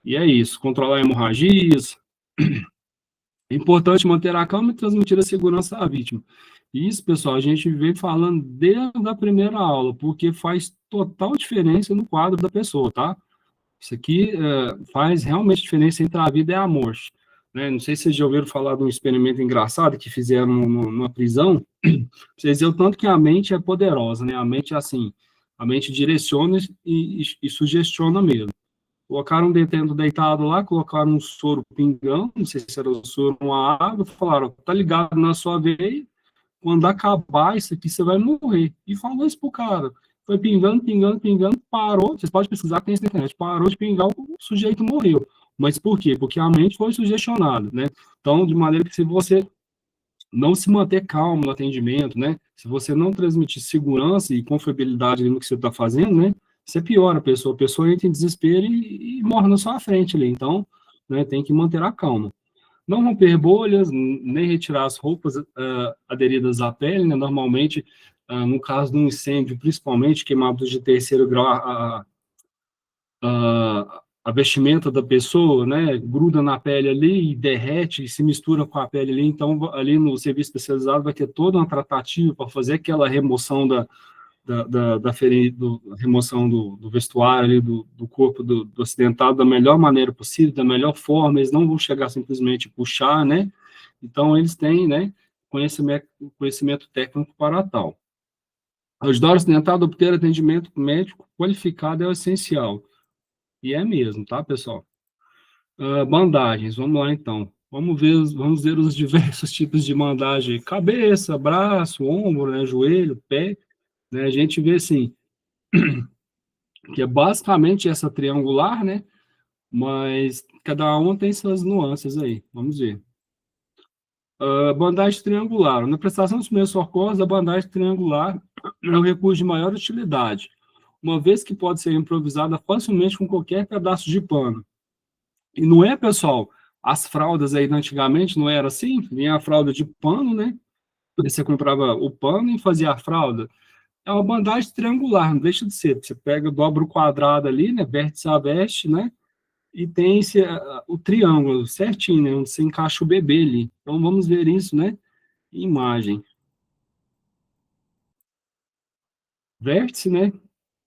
S2: E é isso, controlar hemorragias, é importante manter a calma e transmitir a segurança à vítima. Isso, pessoal, a gente vem falando desde a primeira aula, porque faz total diferença no quadro da pessoa, tá? Isso aqui faz realmente diferença entre a vida e a morte. Né? Não sei se vocês já ouviram falar de um experimento engraçado que fizeram numa prisão. Vocês viram o tanto que a mente é poderosa, né? A mente é assim, a mente direciona e sugestiona mesmo. colocaram detendo deitado lá, colocaram um soro pingando, não sei se era o soro ou uma água, falaram, tá ligado na sua veia, quando acabar isso aqui, você vai morrer. E falou isso pro cara. Foi pingando, pingando, pingando, parou. Vocês podem pesquisar que tem isso na internet. Parou de pingar, o sujeito morreu. Mas por quê? Porque a mente foi sugestionada, né? Então, de maneira que se você não se manter calmo no atendimento, né? Se você não transmitir segurança e confiabilidade no que você está fazendo, né? Você piora a pessoa entra em desespero e morre na sua frente ali. Então, né, tem que manter a calma. Não romper bolhas, nem retirar as roupas aderidas à pele, né? Normalmente, no caso de um incêndio, principalmente queimados de terceiro grau, a vestimenta da pessoa, né, gruda na pele ali e derrete e se mistura com a pele ali, então ali no serviço especializado vai ter toda uma tratativa para fazer aquela remoção remoção do vestuário ali, do corpo do acidentado da melhor maneira possível, da melhor forma, eles não vão chegar simplesmente puxar, né, então eles têm, né, conhecimento técnico para tal. Ajudar o acidentado a obter atendimento médico qualificado é o essencial. E é mesmo, tá, pessoal? Bandagens, vamos lá então. Vamos ver os diversos tipos de bandagem: cabeça, braço, ombro, né, joelho, pé. Né, a gente vê assim, que é basicamente essa triangular, né? Mas cada um tem suas nuances aí. Vamos ver. Bandagem triangular. Na prestação dos primeiros socorros, a bandagem triangular é um recurso de maior utilidade, uma vez que pode ser improvisada facilmente com qualquer pedaço de pano. E não é, pessoal, as fraldas aí antigamente não era assim? Vinha a fralda de pano, né? Você comprava o pano e fazia a fralda. É uma bandagem triangular, não deixa de ser. Você pega, dobra o quadrado ali, né? Vértice a veste, né? E tem o triângulo certinho, né? Onde você encaixa o bebê ali. Então vamos ver isso, né? Imagem. Vértice, né?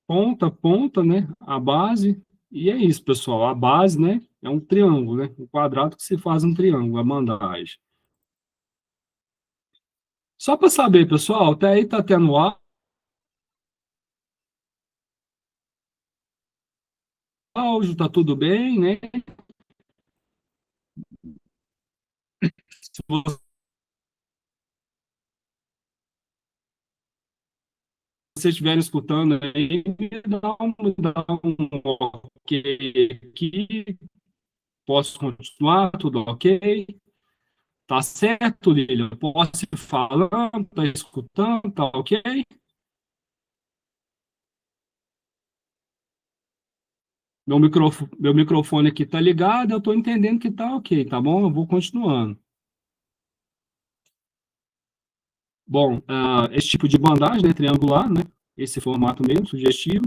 S2: Ponta, ponta, né? A base. E é isso, pessoal. A base, né? É um triângulo, né? Um quadrado que se faz um triângulo, a bandagem. Só para saber, pessoal, até aí tá tendo áudio, tá tudo bem, né? Se vocês estiverem escutando aí, me dá um ok aqui, posso continuar, tudo ok? Tá certo, Lilian? Posso ir falando, tá escutando, tá ok? Meu microfone aqui tá ligado, eu tô entendendo que tá ok, tá bom? Eu vou continuando. Bom, esse tipo de bandagem, né, triangular, né? Esse formato mesmo, sugestivo.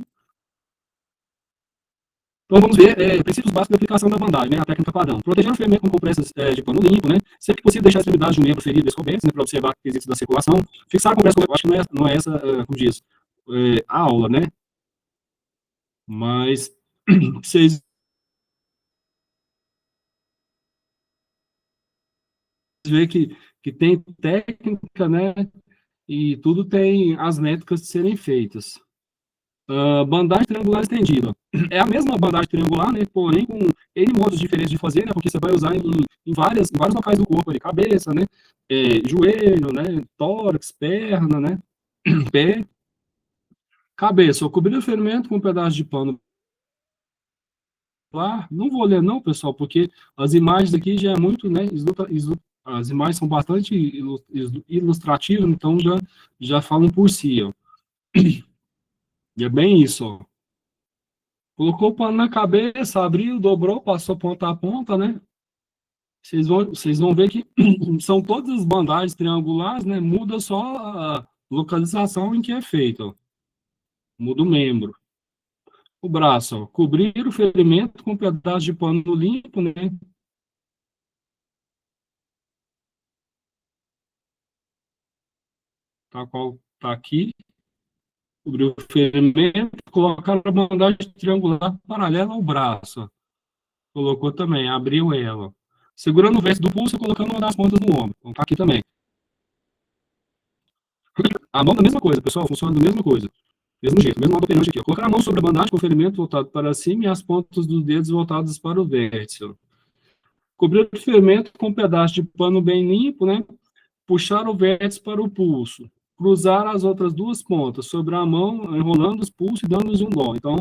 S2: Então vamos ver princípios básicos da aplicação da bandagem, né, a técnica padrão. Proteger o ferimento com compressas de pano limpo, né, sempre que possível deixar a extremidade de um membro ferido descobertas, né, para observar quesitos da circulação. Fixar a compressa, eu acho que não é essa, como diz, a aula, né, mas vocês veem que tem técnica, né, e tudo tem as métricas de serem feitas. Bandagem triangular estendida. É a mesma bandagem triangular, né? Porém, com N modos diferentes de fazer, né? Porque você vai usar em vários locais do corpo, ali, cabeça, né? Joelho, né? Tórax, perna, né? Pé, cabeça. Eu cobrir o ferimento com um pedaço de pano lá. Não vou ler, não, pessoal, porque as imagens aqui já é muito, né? As imagens são bastante ilustrativas, então já falam por si, ó. E é bem isso, ó. Colocou o pano na cabeça, abriu, dobrou, passou ponta a ponta, né? Vocês vão ver que são todas as bandagens triangulares, né? Muda só a localização em que é feito. Ó. Muda o membro. O braço, ó, cobrir o ferimento com um pedaço de pano limpo, né? Tá, qual, tá aqui. Cobrir o ferimento, colocar a bandagem triangular paralela ao braço. Ó. Colocou também, abriu ela. Segurando o verso do pulso e colocando uma das pontas no ombro. Então, tá aqui também. A mão da mesma coisa, pessoal, funciona da mesma coisa. Mesmo jeito, mesmo modo operante aqui. Ó. Colocar a mão sobre a bandagem com o ferimento voltado para cima e as pontas dos dedos voltadas para o vértice. Ó. Cobrir o ferimento com um pedaço de pano bem limpo, né? Puxar o vértice para o pulso. Cruzar as outras duas pontas sobre a mão, enrolando os pulsos e dando-lhes um nó. Então,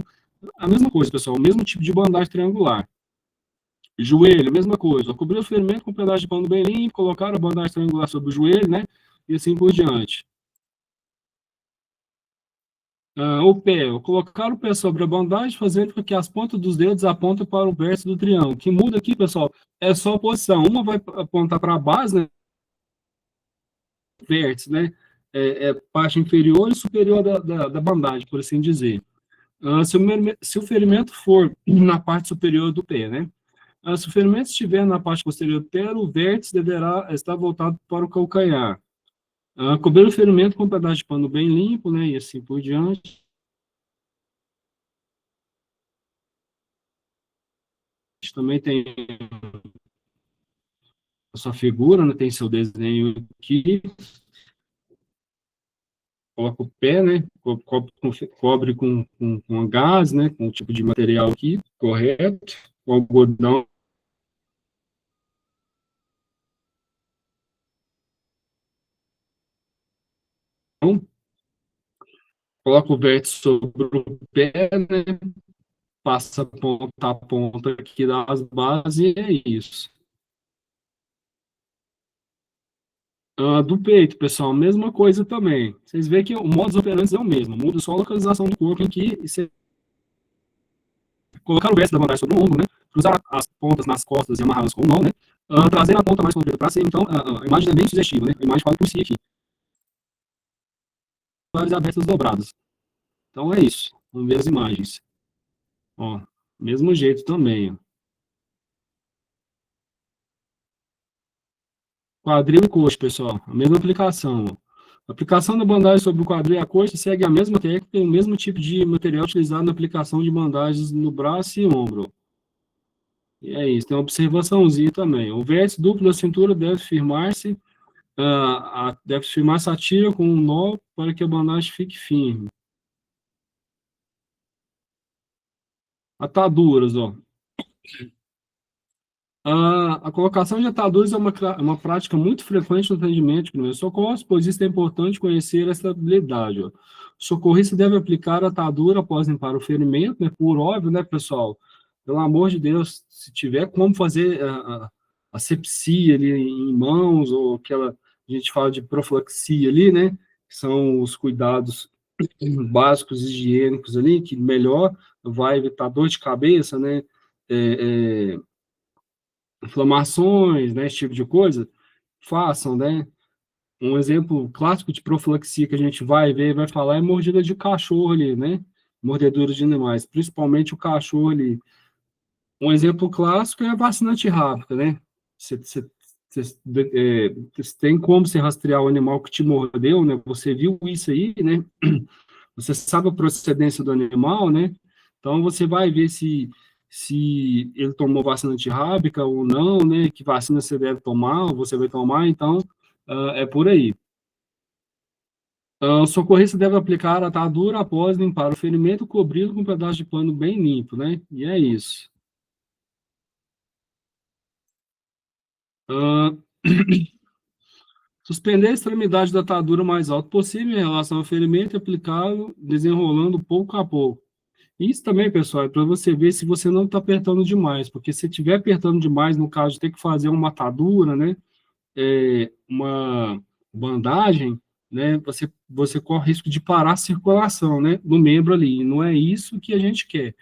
S2: a mesma coisa, pessoal, o mesmo tipo de bandagem triangular. Joelho, mesma coisa. Cobrir o ferimento com um pedaço de pano bem limpo, colocar a bandagem triangular sobre o joelho, né? E assim por diante. O pé, colocar o pé sobre a bandagem, fazendo com que as pontas dos dedos apontem para o vértice do triângulo. O que muda aqui, pessoal, é só a posição. Uma vai apontar para a base, né? Vértice, né? Parte inferior e superior da bandagem, por assim dizer. Se o ferimento for na parte superior do pé, né? Se o ferimento estiver na parte posterior do pé, o vértice deverá estar voltado para o calcanhar. Cobrir o ferimento com um pedaço de pano bem limpo, né? E assim por diante. Também tem a sua figura, né? Tem seu desenho aqui. Coloca o pé, né? Cobre com gás, né? Com o tipo de material aqui, correto. O algodão. Coloca o vértice sobre o pé, né? Passa ponta a ponta aqui das bases e é isso. Do peito, pessoal, mesma coisa também. Vocês veem que o modus operandi é o mesmo, muda só a localização do corpo aqui e você colocar o vértice da bandagem sobre o ombro, né? Cruzar as pontas nas costas e amarrá-las com o nó, né? Trazer a ponta mais comprida para cima. Então, a imagem é bem sugestiva, né? A imagem fala por si aqui. Várias abertas dobradas. Então, é isso. Vamos ver as imagens. Ó, mesmo jeito também, ó. Quadril e coxa, pessoal. A mesma aplicação. Ó. A aplicação da bandagem sobre o quadril e a coxa segue a mesma técnica e o mesmo tipo de material utilizado na aplicação de bandagens no braço e ombro. E é isso. Tem uma observaçãozinha também. O vértice duplo da cintura deve firmar-se a tira com um nó para que a bandagem fique firme. Ataduras, ó. A colocação de ataduras é uma prática muito frequente no atendimento de primeiros socorros, pois isso é importante conhecer essa habilidade. Ó. O socorrista deve aplicar a atadura após limpar o ferimento, né? Por óbvio, né, pessoal? Pelo amor de Deus, se tiver como fazer a asepsia ali em mãos, ou aquela, a gente fala de profilaxia ali, né? Que são os cuidados básicos higiênicos ali, que melhor vai evitar dor de cabeça, né? Inflamações, né, esse tipo de coisa, façam, né? Um exemplo clássico de profilaxia que a gente vai ver, vai falar, é mordida de cachorro ali, né? Mordedura de animais, principalmente o cachorro ali. Um exemplo clássico é a vacina antirrábica, né? Você tem como você rastrear o animal que te mordeu, né? Você viu isso aí, né? Você sabe a procedência do animal, né? Então, você vai ver se ele tomou vacina antirrábica ou não, né? Que vacina você deve tomar, ou você vai tomar, então, é por aí. O socorrista deve aplicar a atadura após limpar o ferimento, cobrindo com um pedaço de pano bem limpo, né? E é isso. Uh, Suspender a extremidade da atadura o mais alto possível em relação ao ferimento e aplicá-lo desenrolando pouco a pouco. Isso também, pessoal, é para você ver se você não está apertando demais, porque se estiver apertando demais, no caso de ter que fazer uma atadura, né, uma bandagem, né, você corre risco de parar a circulação, né, do membro ali, e não é isso que a gente quer.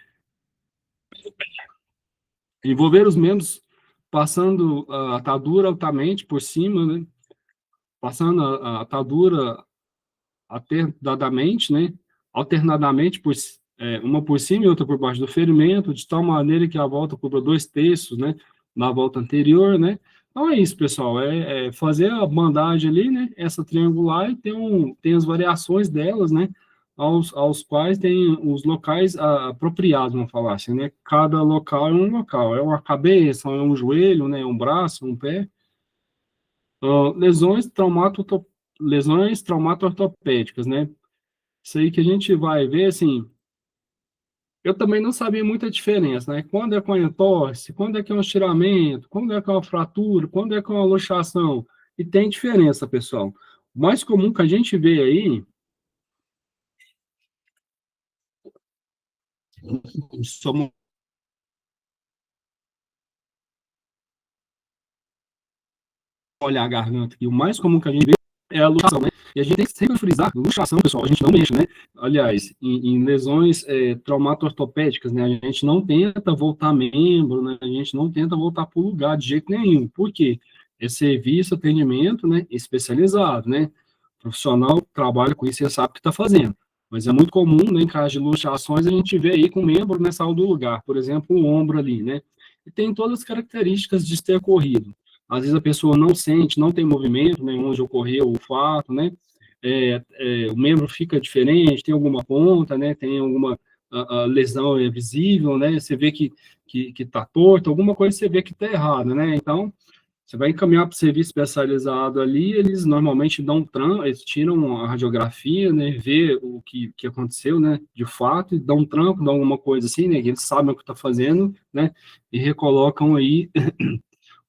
S2: Envolver os membros passando a atadura altamente por cima, né, passando a atadura alternadamente, uma por cima e outra por baixo do ferimento, de tal maneira que a volta cubra 2/3, né, na volta anterior, né. Então é isso, pessoal, fazer a bandagem ali, né, essa triangular, e tem as variações delas, né, aos quais tem os locais apropriados, vamos falar assim, né, cada local é um local, é uma cabeça, é um joelho, né, um braço, um pé. Lesões traumato-ortopédicas, né, Isso aí que a gente vai ver, assim, eu também não sabia muita diferença, né? Quando é com a entorse, quando é que é um estiramento, quando é que é uma fratura, quando é que é uma luxação. E tem diferença, pessoal. O mais comum que a gente vê aí, somos olhar a garganta aqui, o mais comum que a gente vê é a luxação, né? E a gente tem que sempre frisar, luxação, pessoal, a gente não mexe, né? Aliás, em lesões traumato-ortopédicas, né? A gente não tenta voltar membro, né? A gente não tenta voltar para o lugar de jeito nenhum. Por quê? É serviço, atendimento, né? Especializado, né? O profissional trabalha com isso e sabe o que está fazendo. Mas é muito comum, né, em caso de luxações, a gente vê aí com o membro, né, saiu do lugar, por exemplo, o ombro ali, né? E tem todas as características de ter ocorrido. Às vezes a pessoa não sente, não tem movimento, né, onde ocorreu o fato, né, o membro fica diferente, tem alguma ponta, né, tem alguma a lesão visível, né, você vê que tá torto, alguma coisa você vê que tá errada, né, então você vai encaminhar para o serviço especializado ali, eles normalmente dão eles tiram a radiografia, né, vê o que aconteceu, né, de fato, e dão um tranco, dão alguma coisa assim, né, que eles sabem o que está fazendo, né, e recolocam aí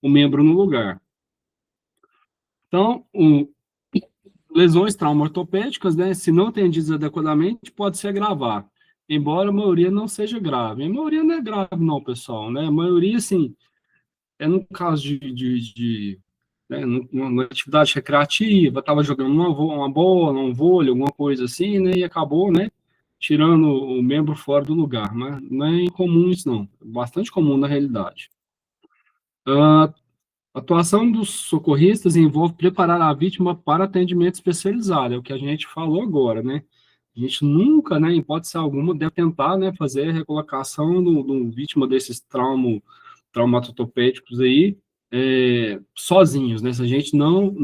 S2: o membro no lugar. Então, lesões traumaortopédicas, né, se não atendidas adequadamente, pode se agravar, embora a maioria não seja grave. A maioria não é grave, não, pessoal, né? A maioria, assim, é no caso né, numa atividade recreativa, estava jogando uma bola, um vôlei, alguma coisa assim, né, e acabou, né, tirando o membro fora do lugar. Mas não é incomum isso, não. É bastante comum na realidade. Uh, A atuação dos socorristas envolve preparar a vítima para atendimento especializado, é o que a gente falou agora, né? A gente nunca, né, em hipótese alguma, deve tentar, né, fazer a recolocação do vítima desses traumatotopédicos aí, sozinhos, né? Se a gente não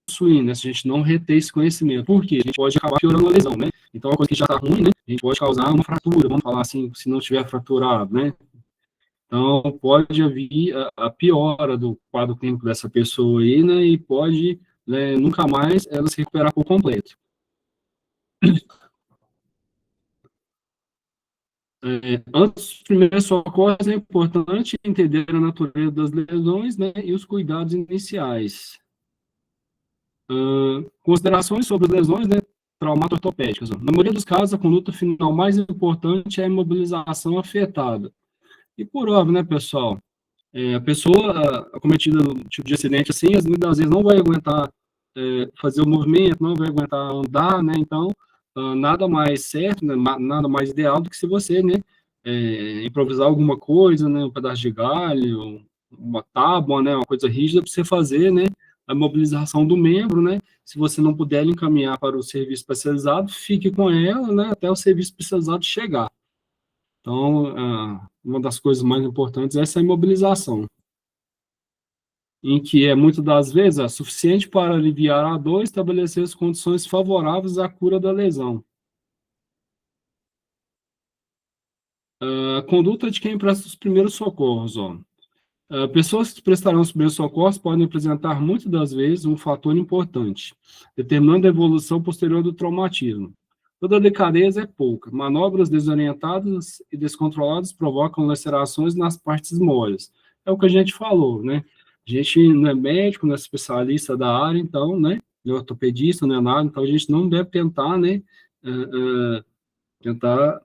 S2: possuir, né? Se a gente não reter esse conhecimento. Por quê? A gente pode acabar piorando a lesão, né? Então, uma coisa que já está ruim, né? A gente pode causar uma fratura, vamos falar assim, se não tiver fraturado, né? Então, pode haver a piora do quadro clínico dessa pessoa aí, né, e pode, né, nunca mais ela se recuperar por completo. Antes dos primeiros socorros, é importante entender a natureza das lesões, né, e os cuidados iniciais. Considerações sobre as lesões, né, traumato-ortopédicas. Na maioria dos casos, a conduta final mais importante é a imobilização afetada. E por óbvio, né, pessoal, a pessoa acometida no tipo de acidente assim, muitas vezes não vai aguentar fazer o movimento, não vai aguentar andar, né? Então, nada mais certo, né? Nada mais ideal do que se você, né, improvisar alguma coisa, né? Um pedaço de galho, uma tábua, né? Uma coisa rígida para você fazer, né? A mobilização do membro, né? Se você não puder encaminhar para o serviço especializado, fique com ela, né? Até o serviço especializado chegar. Então, uma das coisas mais importantes é essa imobilização, em que é, muitas das vezes, suficiente para aliviar a dor e estabelecer as condições favoráveis à cura da lesão. A conduta de quem presta os primeiros socorros, ó. Pessoas que prestarão os primeiros socorros podem apresentar, muitas das vezes, um fator importante, determinando a evolução posterior do traumatismo. Toda delicadeza é pouca. Manobras desorientadas e descontroladas provocam lacerações nas partes moles. É o que a gente falou, né? A gente não é médico, não é especialista da área, então, né? Não é ortopedista, não é nada, então a gente não deve tentar, né? Tentar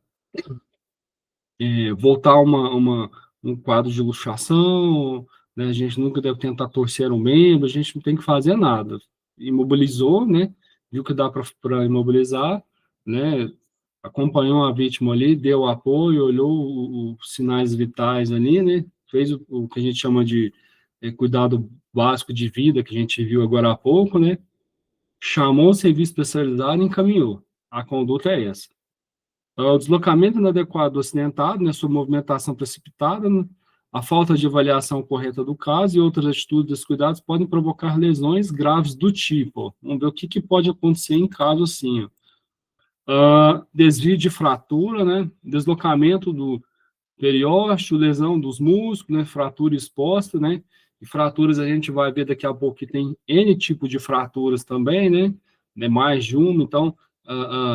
S2: voltar um quadro de luxação, né? A gente nunca deve tentar torcer um membro, a gente não tem que fazer nada. Imobilizou, né? Viu que dá para imobilizar, né? Acompanhou a vítima ali, deu apoio, olhou os sinais vitais ali, né? Fez o que a gente chama de cuidado básico de vida, que a gente viu agora há pouco, né? Chamou o serviço especializado e encaminhou. A conduta é essa. O deslocamento inadequado do acidentado, né, sua movimentação precipitada, né, a falta de avaliação correta do caso e outras atitudes descuidadas podem provocar lesões graves do tipo. Vamos ver o que pode acontecer em caso assim. Desvio de fratura, né, deslocamento do periósteo, lesão dos músculos, né, fratura exposta, né, E fraturas a gente vai ver daqui a pouco que tem N tipo de fraturas também, né? Mais de uma, então,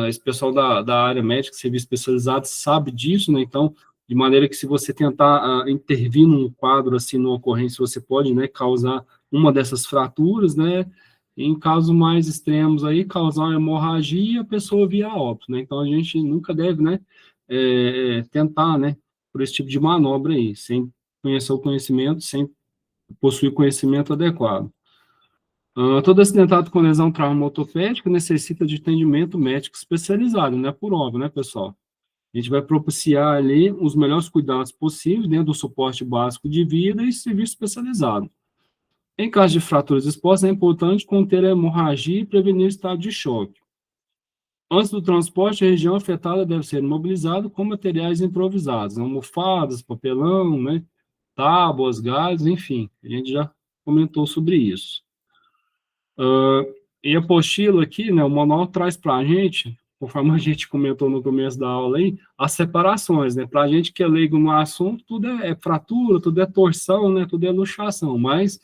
S2: esse pessoal da área médica, serviço especializado, sabe disso, né? Então, de maneira que se você tentar intervir num quadro assim, numa ocorrência, você pode, né, causar uma dessas fraturas, né? Em casos mais extremos aí, causar uma hemorragia e a pessoa vir a óbito, né? Então, a gente nunca deve, né, tentar, né, por esse tipo de manobra aí, sem conhecer o conhecimento, sem possuir conhecimento adequado. Todo acidentado com lesão traumatorpédica necessita de atendimento médico especializado, né, por óbvio, né, pessoal? A gente vai propiciar ali os melhores cuidados possíveis dentro do suporte básico de vida e serviço especializado. Em caso de fraturas expostas, é importante conter a hemorragia e prevenir o estado de choque. Antes do transporte, a região afetada deve ser imobilizada com materiais improvisados, almofadas, papelão, né, tábuas, galhos, enfim, a gente já comentou sobre isso. E a apostila aqui, né, o manual traz para a gente, conforme a gente comentou no começo da aula aí, as separações, né, para a gente que é leigo no assunto, tudo é fratura, tudo é torção, né, tudo é luxação, mas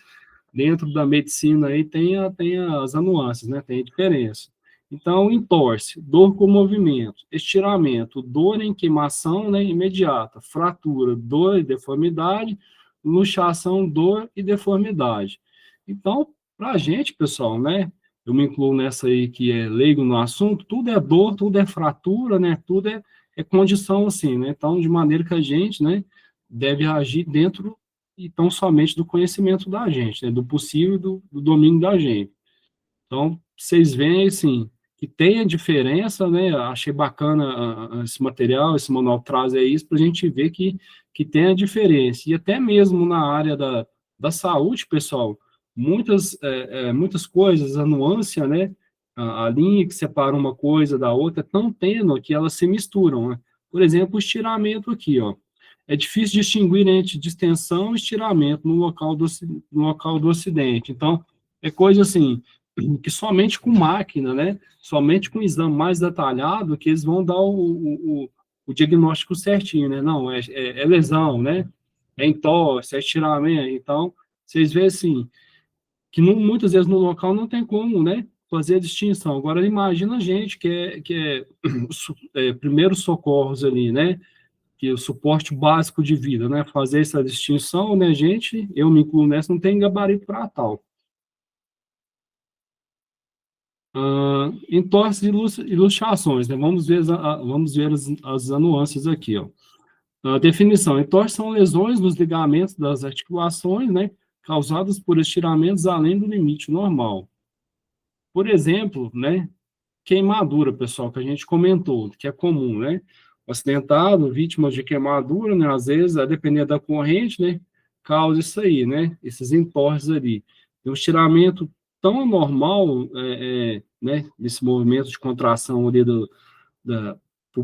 S2: dentro da medicina aí tem as nuances, né, tem a diferença. Então, entorse, dor com movimento, estiramento, dor em queimação, né, imediata, fratura, dor e deformidade, luxação, dor e deformidade. Então, para a gente, pessoal, né, eu me incluo nessa aí que é leigo no assunto, tudo é dor, tudo é fratura, né, tudo é condição assim, né, então, de maneira que a gente, né, deve agir dentro e tão somente do conhecimento da gente, né, do possível, do domínio da gente. Então, vocês veem, assim, que tem a diferença, né, achei bacana esse material, esse manual traz isso, para a gente ver que tem a diferença, e até mesmo na área da saúde, pessoal, muitas coisas, a nuance, né, a linha que separa uma coisa da outra, é tão tênue que elas se misturam, né? Por exemplo, o estiramento aqui, ó, é difícil distinguir entre distensão e estiramento no local do acidente. Então, é coisa assim, que somente com máquina, né? Somente com exame mais detalhado que eles vão dar o diagnóstico certinho, né? Não, é lesão, né? É entorse, é estiramento. Então, vocês veem assim, que muitas vezes no local não tem como, né? Fazer a distinção. Agora, imagina a gente que é primeiros socorros ali, né? Que é o suporte básico de vida, né? Fazer essa distinção, né, gente? Eu me incluo nessa, não tem gabarito para tal. Entorses e luxações, né? Vamos ver as nuances aqui, ó. A definição: entorses são lesões nos ligamentos das articulações, né? Causadas por estiramentos além do limite normal. Por exemplo, né? Queimadura, pessoal, que a gente comentou, que é comum, né? O acidentado, vítima de queimadura, né? Às vezes, a depender da corrente, né? Causa isso aí, né? Esses entorses ali. E um estiramento tão anormal, né? Nesse movimento de contração ali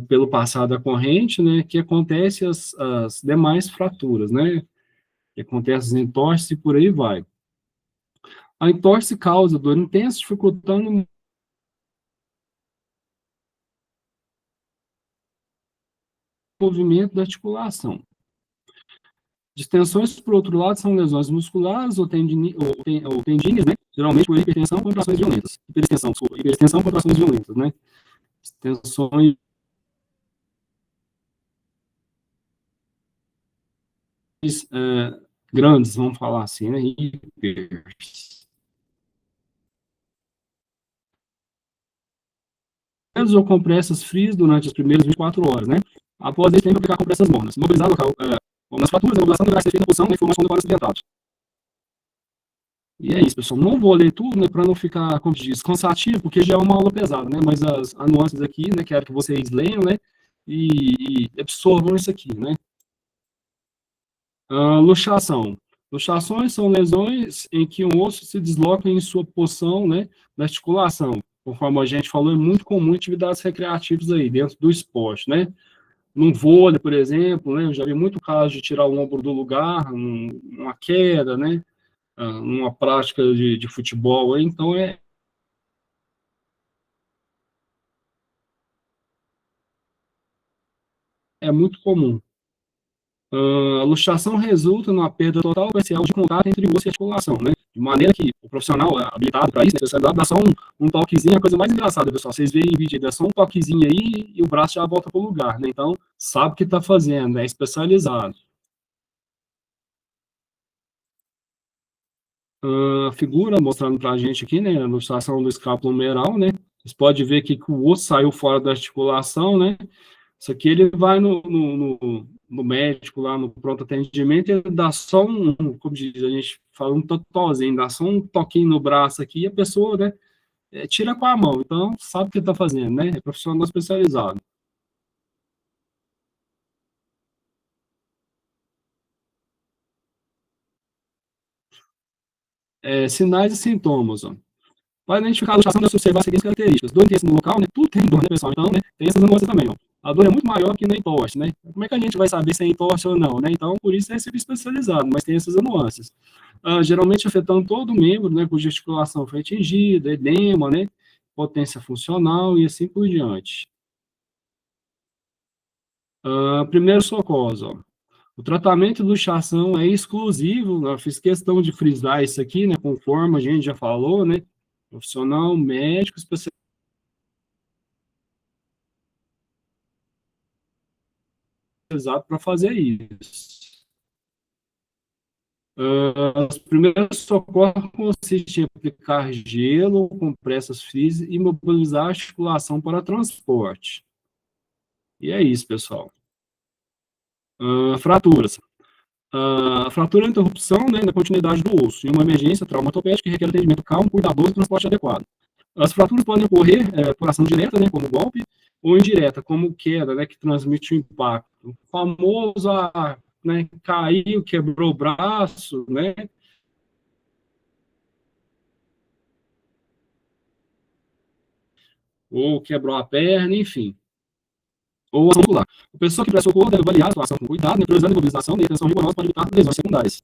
S2: pelo passar da corrente, né? Que acontece as demais fraturas, né? Que acontece os entorses e por aí vai. A entorse causa dor intensa, dificultando o movimento da articulação. Distensões, por outro lado, são lesões musculares ou tendíneas, né? Geralmente por hipertensão, contrações violentas. Hipertensão, contrações violentas, né? Tensões grandes, vamos falar assim, né? Ou compressas frias durante as primeiras 24 horas, né? Após ele tem que aplicar compressas mornas. Mobilizar o local. Nas fraturas, a mobilização deverá ser feita na posição da informação do quadro acidentado. E é isso, pessoal. Não vou ler tudo, né, para não ficar, como diz, cansativo, porque já é uma aula pesada, né? Mas as nuances aqui, né, quero que vocês leiam, né? E absorvam isso aqui, né? Luxação. Luxações são lesões em que um osso se desloca em sua posição, né, da articulação. Conforme a gente falou, é muito comum em atividades recreativas aí, dentro do esporte, né? Num vôlei, por exemplo, né? Eu já vi muito caso de tirar o ombro do lugar, uma queda, né? Numa prática de futebol, aí, então é muito comum. A luxação resulta numa perda total ou parcial de contato entre osso e articulação, né? De maneira que o profissional habilitado para isso, né, especializado, dá só um toquezinho, a coisa mais engraçada, pessoal. Vocês veem em vídeo, dá só um toquezinho aí e o braço já volta para o lugar, né? Então, sabe o que está fazendo, é especializado. A figura mostrando para a gente aqui, né, a luxação do escápulo humeral, né? Vocês podem ver aqui que o osso saiu fora da articulação, né? Isso aqui ele vai no médico lá no pronto atendimento, ele dá só como diz, a gente fala um totozinho, dá só um toquinho no braço aqui e a pessoa, né, tira com a mão. Então, sabe o que está fazendo, né? É profissional especializado. Sinais e sintomas, ó. Para identificar a luxação, deve observar as seguintes características. Dor intensa no local, né? Tudo tem dor, né, pessoal? Então, né, tem essas nuances também, ó. A dor é muito maior que na entorse, né? Como é que a gente vai saber se é entorse ou não, né? Então, por isso é serviço especializado, mas tem essas nuances. Geralmente afetando todo o membro, né? Cuja articulação foi atingida, edema, né? Potência funcional e assim por diante. Primeiro socorro, ó. O tratamento do luxação é exclusivo, eu fiz questão de frisar isso aqui, né? Conforme a gente já falou, né? Profissional, médico, especializado para fazer isso. Os primeiros socorros consistem em aplicar gelo, compressas frias e mobilizar a articulação para transporte. E é isso, pessoal. Fraturas. A fratura é a interrupção, né, da continuidade do osso, em uma emergência traumatopédica que requer atendimento calmo, cuidadoso e transporte adequado. As fraturas podem ocorrer por ação direta, né, como golpe, ou indireta, como queda, né, que transmite o impacto. O famoso, né, caiu, quebrou o braço, né, ou quebrou a perna, enfim. Ou ação muscular. A pessoa que presta socorro deve avaliar a situação com cuidado, né, priorizando a imobilização e a atenção rigorosa para evitar lesões secundárias.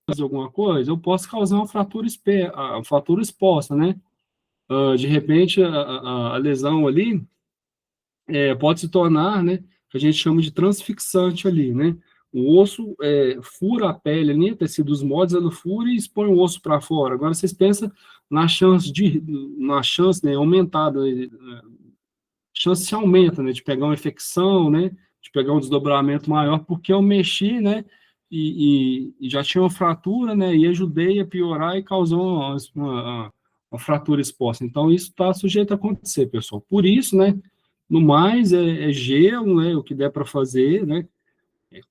S2: Fazer alguma coisa, eu posso causar uma fratura exposta, né? De repente, a lesão ali pode se tornar, né, que a gente chama de transfixante ali, né? O osso fura a pele ali, tecidos moles, ela fura e expõe o osso para fora. Agora, vocês pensam na chance, né, aumentada, chance se aumenta, né, de pegar uma infecção, né, de pegar um desdobramento maior, porque eu mexi, né, e já tinha uma fratura, né, e ajudei a piorar e causou uma fratura exposta. Então, isso está sujeito a acontecer, pessoal. Por isso, né, no mais, gelo, né, o que der para fazer, né,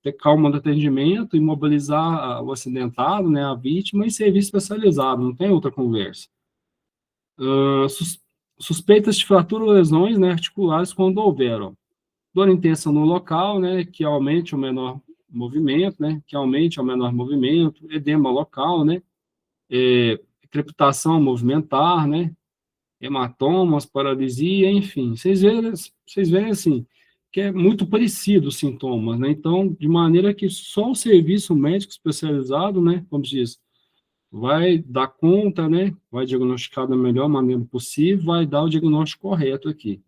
S2: ter calma no atendimento, imobilizar o acidentado, né, a vítima, e serviço especializado, não tem outra conversa. Uh, sus, Suspeitas de fratura ou lesões, né, articulares quando houveram. Dor intensa no local, né, que aumente o menor movimento, né, edema local, né, crepitação movimentar, né, hematomas, paralisia, enfim. Vocês veem assim, que é muito parecido os sintomas, né, então, de maneira que só o serviço médico especializado, né, como diz, vai dar conta, né, vai diagnosticar da melhor maneira possível, vai dar o diagnóstico correto aqui.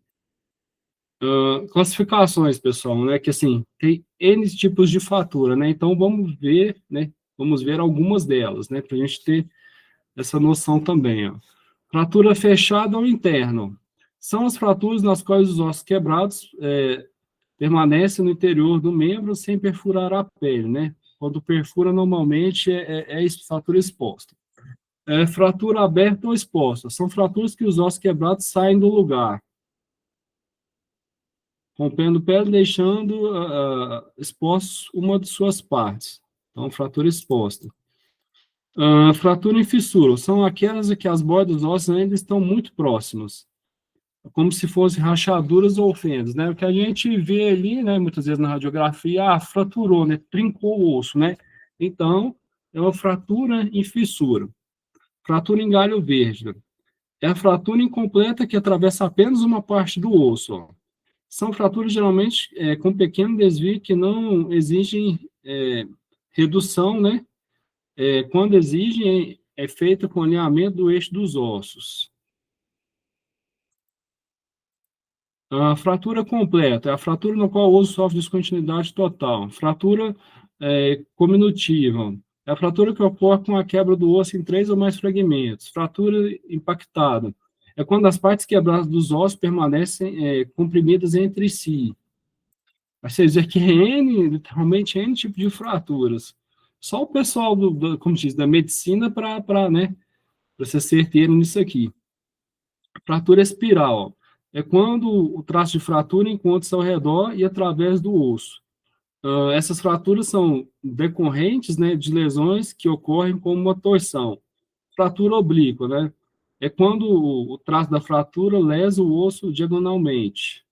S2: Classificações, pessoal, né, que assim, tem N tipos de fratura, né, então vamos ver algumas delas, né, para a gente ter essa noção também, ó. Fratura fechada ou interno. São as fraturas nas quais os ossos quebrados permanecem no interior do membro sem perfurar a pele, né, quando perfura normalmente é fratura exposta. Fratura aberta ou exposta. São fraturas que os ossos quebrados saem do lugar, rompendo pele, deixando expostos uma de suas partes. Então, fratura exposta. Fratura em fissura. São aquelas em que as bordas dos ossos ainda estão muito próximas, como se fossem rachaduras ou fendas, né? O que a gente vê ali, né, muitas vezes na radiografia, fraturou, né? Trincou o osso, né? Então, é uma fratura em fissura. Fratura em galho verde. É a fratura incompleta que atravessa apenas uma parte do osso, ó. São fraturas geralmente com pequeno desvio que não exigem redução, né? Quando exigem, é feita com alinhamento do eixo dos ossos. A fratura completa é a fratura no qual o osso sofre descontinuidade total. Fratura cominutiva é a fratura que ocorre com a quebra do osso em 3 ou mais fragmentos. Fratura impactada é quando as partes quebradas dos ossos permanecem comprimidas entre si. Vocês dizer que N, literalmente N tipo de fraturas. Só o pessoal como diz, da medicina para né, ser certeiro nisso aqui. Fratura espiral é quando o traço de fratura encontra-se ao redor e através do osso. Essas fraturas são decorrentes, né, de lesões que ocorrem como uma torção. Fratura oblíqua, né, é quando o traço da fratura lesa o osso diagonalmente.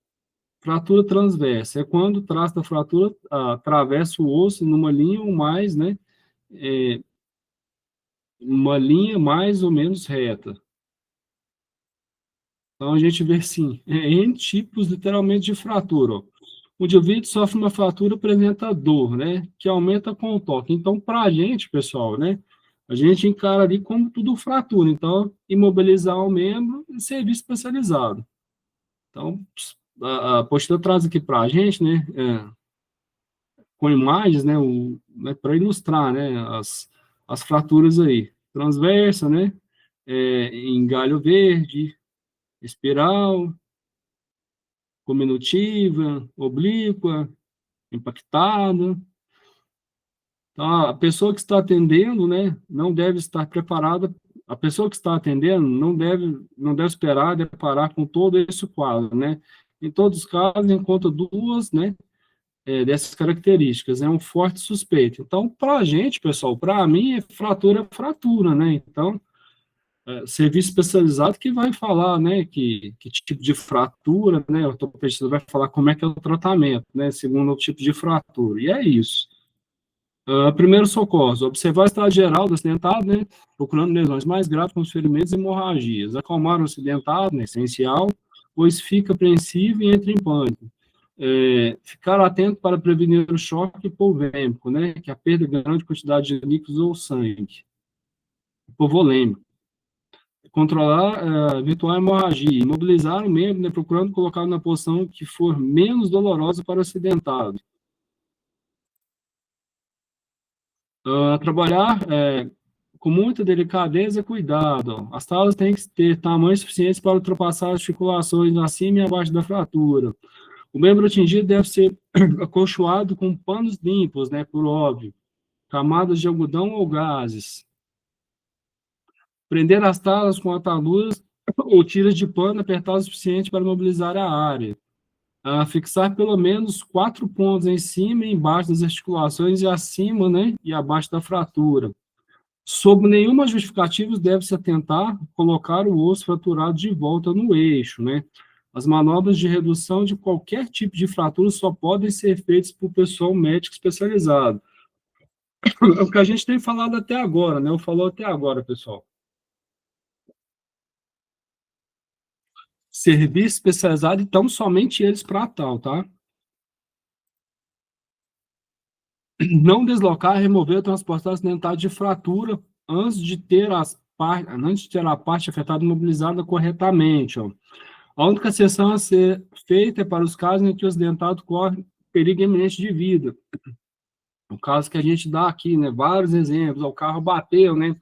S2: Fratura transversa é quando o traço da fratura atravessa o osso numa linha ou mais, né, é, uma linha mais ou menos reta. Então, a gente vê, sim, N tipos, literalmente, de fratura. Ó. O indivíduo sofre uma fratura, apresenta dor, né, que aumenta com o toque. Então, para a gente, pessoal, né, a gente encara ali como tudo fratura. Então, imobilizar o membro e serviço especializado. Então, a apostila traz aqui para a gente, né, com imagens, né, para ilustrar, né, as fraturas aí. Transversa, né, em galho verde, espiral, cominutiva, oblíqua, impactada. Então, a pessoa que está atendendo, né, não deve estar preparada, a pessoa que está atendendo não deve esperar deparar com todo esse quadro, né? Em todos os casos, encontra duas, né, dessas características, é um forte suspeito. Então, para a gente, pessoal, para mim, é fratura, né? Então, serviço especializado que vai falar, né, que tipo de fratura, né, o ortopedista vai falar como é que é o tratamento, né, segundo o tipo de fratura, e é isso. Primeiro socorro, observar o estado geral do acidentado, né, procurando lesões mais graves, como ferimentos e hemorragias, acalmar o acidentado, né, essencial, pois fica apreensivo e entra em pânico. Ficar atento para prevenir o choque hipovêmico, né, que é a perda de grande quantidade de líquidos ou sangue, hipovolêmico. Controlar eventual hemorragia, imobilizar o membro, né, procurando colocá-lo na posição que for menos dolorosa para o acidentado. Trabalhar com muita delicadeza e cuidado. As tábuas têm que ter tamanho suficiente para ultrapassar as articulações acima e abaixo da fratura. O membro atingido deve ser acolchoado com panos limpos, né, por óbvio, camadas de algodão ou gases. Prender as tábuas com ataduras ou tiras de pano apertadas o suficiente para mobilizar a área. Fixar pelo menos 4 pontos em cima e embaixo das articulações e acima, né, e abaixo da fratura. Sob nenhuma justificativa, deve-se atentar colocar o osso fraturado de volta no eixo, né? As manobras de redução de qualquer tipo de fratura só podem ser feitas por pessoal médico especializado. É o que a gente tem falado até agora, né? Eu falo até agora, pessoal. Serviço especializado, então somente eles para tal, tá? Não deslocar, remover ou transportar acidentado de fratura antes de ter a parte afetada imobilizada corretamente, ó. A única exceção a ser feita é para os casos em que o acidentado corre perigo iminente de vida. O caso que a gente dá aqui, né, vários exemplos, o carro bateu, né,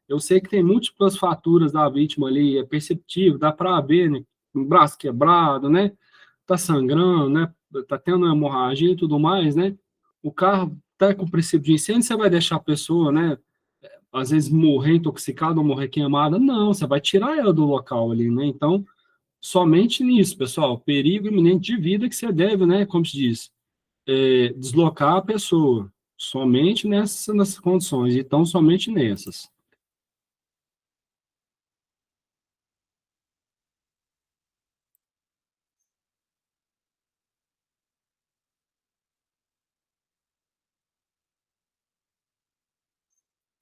S2: eu sei que tem múltiplas fraturas da vítima ali, é perceptível, dá para ver, né, um braço quebrado, né, tá sangrando, né, tá tendo uma hemorragia e tudo mais, né, o carro tá com princípio de incêndio, você vai deixar a pessoa, né, às vezes morrer intoxicada ou morrer queimada, não, você vai tirar ela do local ali, né, então, somente nisso, pessoal, perigo iminente de vida que você deve, né, como se diz, deslocar a pessoa, somente nessas condições, então somente nessas.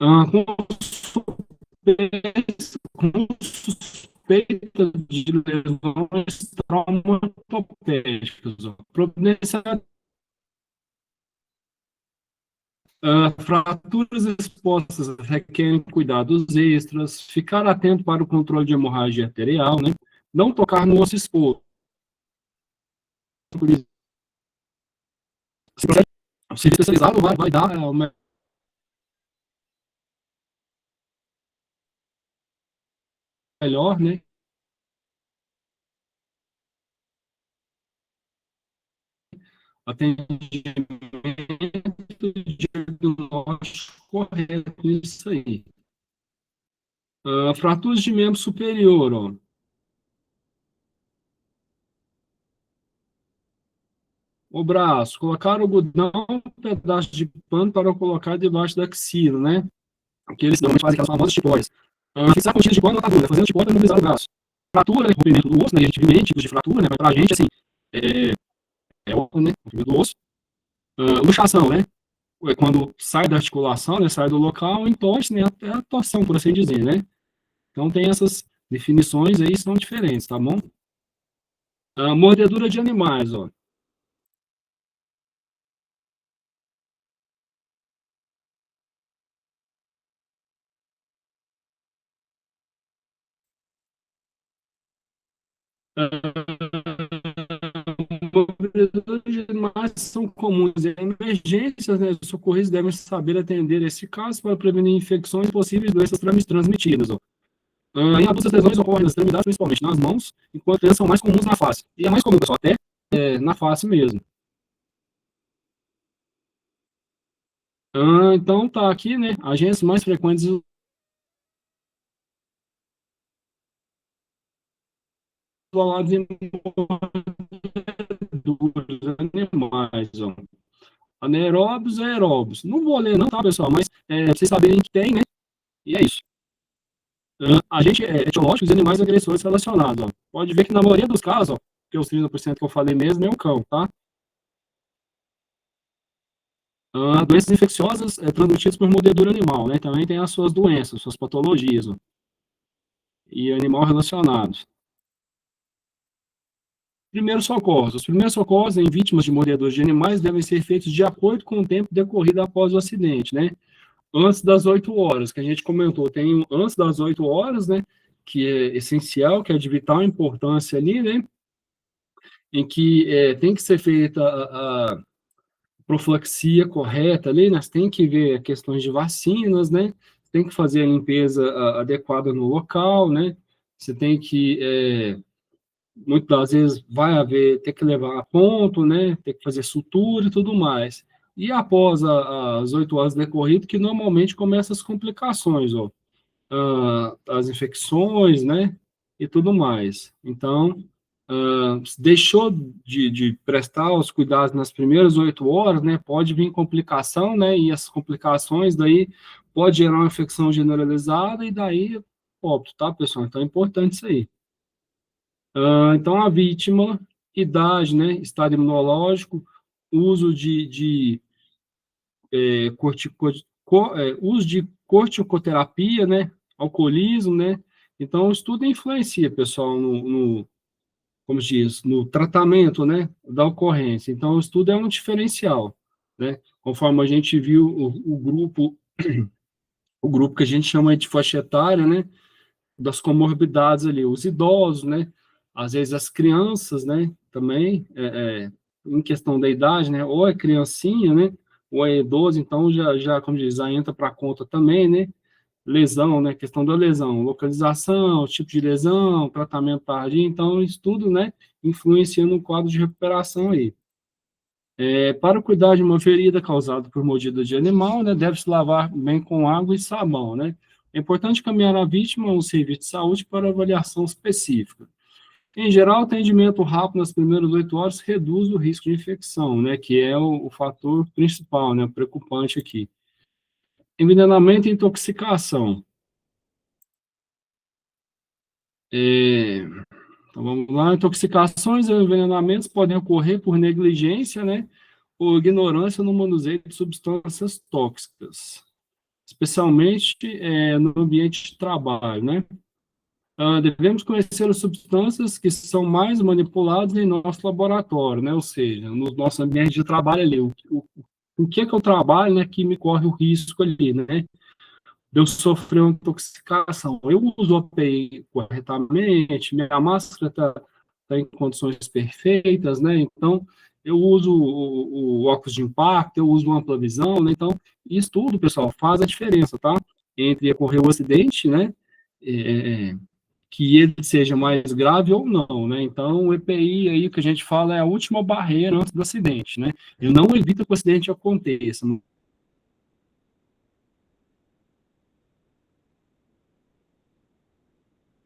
S2: Com suspeita de lesões traumatopédicas, providenciar fraturas expostas requerem cuidados extras, ficar atento para o controle de hemorragia arterial, né? Não tocar no osso exposto. O serviço especializado vai dar o melhor, né? Atendimento diagnóstico correto, isso aí. Fraturas de membro superior, ó. O braço, colocar o algodão, um pedaço de pano para colocar debaixo da axila, né? Que eles normalmente fazem aquelas famosas tipóias. Fixar com X de pó na atadura, fazendo tipó para imobilizar o braço. Fratura, né? Rompimento do osso, né? A gente vive tipos de fratura, né? Mas pra gente, assim, é óbvio, né? Rompimento do osso. Luxação, né? É quando sai da articulação, né? Sai do local, entorce, né? Até a torção, por assim dizer, né? Então tem essas definições aí, são diferentes, tá bom? Mordedura de animais, ó. Mordedores de animais são comuns em emergências, né? Os socorristas devem saber atender esse caso para prevenir infecções e possíveis doenças transmitidas, ó. Em adultos, as lesões ocorrem nas extremidades, principalmente nas mãos, enquanto elas são mais comuns na face. E é mais comum, pessoal, até na face mesmo. Então, tá aqui, né? Agentes mais frequentes isolados em animais, ó. Anaeróbios e aeróbios. Não vou ler, não, tá, pessoal? Mas vocês saberem que tem, né? E é isso. Agentes etiológicos e animais agressores relacionados, ó. Pode ver que na maioria dos casos, ó, que os 30% que eu falei mesmo é o cão, tá? Doenças infecciosas transmitidas por mordedura animal, né? Também tem as suas doenças, suas patologias, ó, e animal relacionados. Primeiros socorros. Os primeiros socorros em vítimas de mordedores de animais devem ser feitos de acordo com o tempo decorrido após o acidente, né? Antes das 8 horas, que a gente comentou, tem antes das 8 horas, né? Que é essencial, que é de vital importância ali, né? Em que tem que ser feita a profilaxia correta ali, né? Você tem que ver questões de vacinas, né? Tem que fazer a limpeza adequada no local, né? Você tem que muitas das vezes vai haver, ter que levar a ponto, né? Ter que fazer sutura e tudo mais. E após as 8 horas decorrido, que normalmente começam as complicações, ó, as infecções, né? E tudo mais. Então, deixou de prestar os cuidados nas primeiras 8 horas, né? Pode vir complicação, né? E as complicações daí pode gerar uma infecção generalizada e daí óbito, tá, pessoal? Então é importante isso aí. Então, a vítima, idade, né, estado imunológico, uso de uso de corticoterapia, né, alcoolismo, né, então isso tudo influencia, pessoal, como se diz, no tratamento, né, da ocorrência. Então, isso tudo é um diferencial, né, conforme a gente viu o grupo que a gente chama de faixa etária, né, das comorbidades ali, os idosos, né? Às vezes as crianças, né? Também, em questão da idade, né? Ou é criancinha, né? Ou é idoso, então já como diz, já entra para conta também, né? Lesão, né? Questão da lesão, localização, tipo de lesão, tratamento tardio, então isso tudo, né? Influencia no quadro de recuperação aí. Para cuidar de uma ferida causada por mordida de animal, né, deve-se lavar bem com água e sabão, né? É importante caminhar a vítima ao serviço de saúde para avaliação específica. Em geral, atendimento rápido nas primeiras 8 horas reduz o risco de infecção, né, que é o fator principal, né, preocupante aqui. Envenenamento e intoxicação. Então, vamos lá. Intoxicações e envenenamentos podem ocorrer por negligência, né, ou ignorância no manuseio de substâncias tóxicas, especialmente no ambiente de trabalho, né? Devemos conhecer as substâncias que são mais manipuladas em nosso laboratório, né? Ou seja, no nosso ambiente de trabalho ali, o que é que eu trabalho, né, que me corre o risco ali, né? De eu sofrer uma intoxicação. Eu uso o API corretamente, minha máscara está tá em condições perfeitas, né? Então, eu uso o óculos de impacto, eu uso uma ampla visão, né? Então, isso tudo, pessoal, faz a diferença, tá? Entre ocorrer o acidente, né? É, que ele seja mais grave ou não, né? Então, o EPI aí que a gente fala é a última barreira antes do acidente, né? Ele não evita que o acidente aconteça,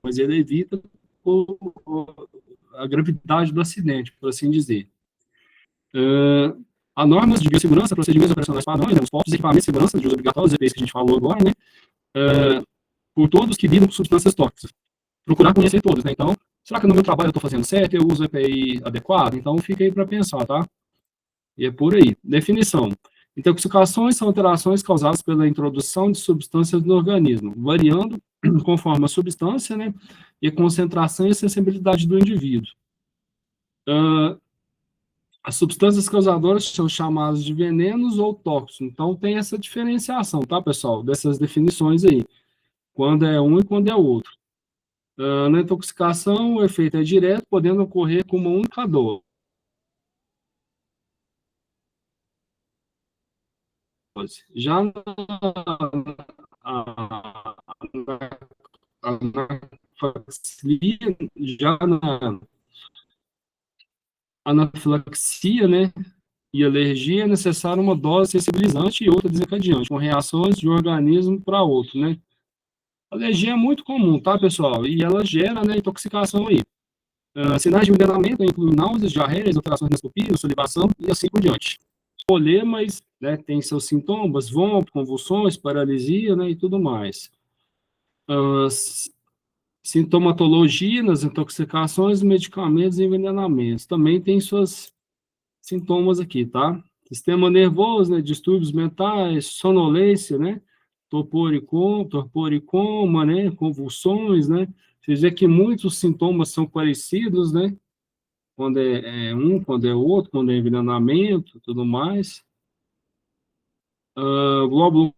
S2: mas ele evita a gravidade do acidente, por assim dizer. Há normas de biossegurança, procedimentos operacionais padrões, né, os postos, equipamentos de segurança de uso obrigatório, os EPIs que a gente falou agora, né? Por todos que lidam com substâncias tóxicas. Procurar conhecer todos, né? Então, será que no meu trabalho eu estou fazendo certo? Eu uso o EPI adequado? Então, fica aí para pensar, tá? E é por aí. Definição. Intoxicações são alterações causadas pela introdução de substâncias no organismo, variando conforme a substância, né, e a concentração e a sensibilidade do indivíduo. As substâncias causadoras são chamadas de venenos ou tóxicos. Então, tem essa diferenciação, tá, pessoal? Dessas definições aí. Quando é um e quando é outro. Na intoxicação, o efeito é direto, podendo ocorrer com uma única dose. Já a, anafilaxia, já na anafilaxia, né, e alergia é necessária uma dose sensibilizante e outra desencadeante, com reações de um organismo para outro, né. Alergia é muito comum, tá, pessoal? E ela gera, né, intoxicação aí. Sinais de envenenamento incluem náuseas, diarreias, alterações na escopia, salivação e assim por diante. Escolher, mas né, tem seus sintomas, vômito, convulsões, paralisia, né, e tudo mais. Uh, Sintomatologia nas intoxicações, medicamentos e envenenamentos. Também tem suas sintomas aqui, tá? Sistema nervoso, né, distúrbios mentais, sonolência, né, torpor e coma, né, convulsões, né? Você vê que muitos sintomas são parecidos, né? Quando é um, quando é outro, quando é envenenamento, tudo mais. Glóbulo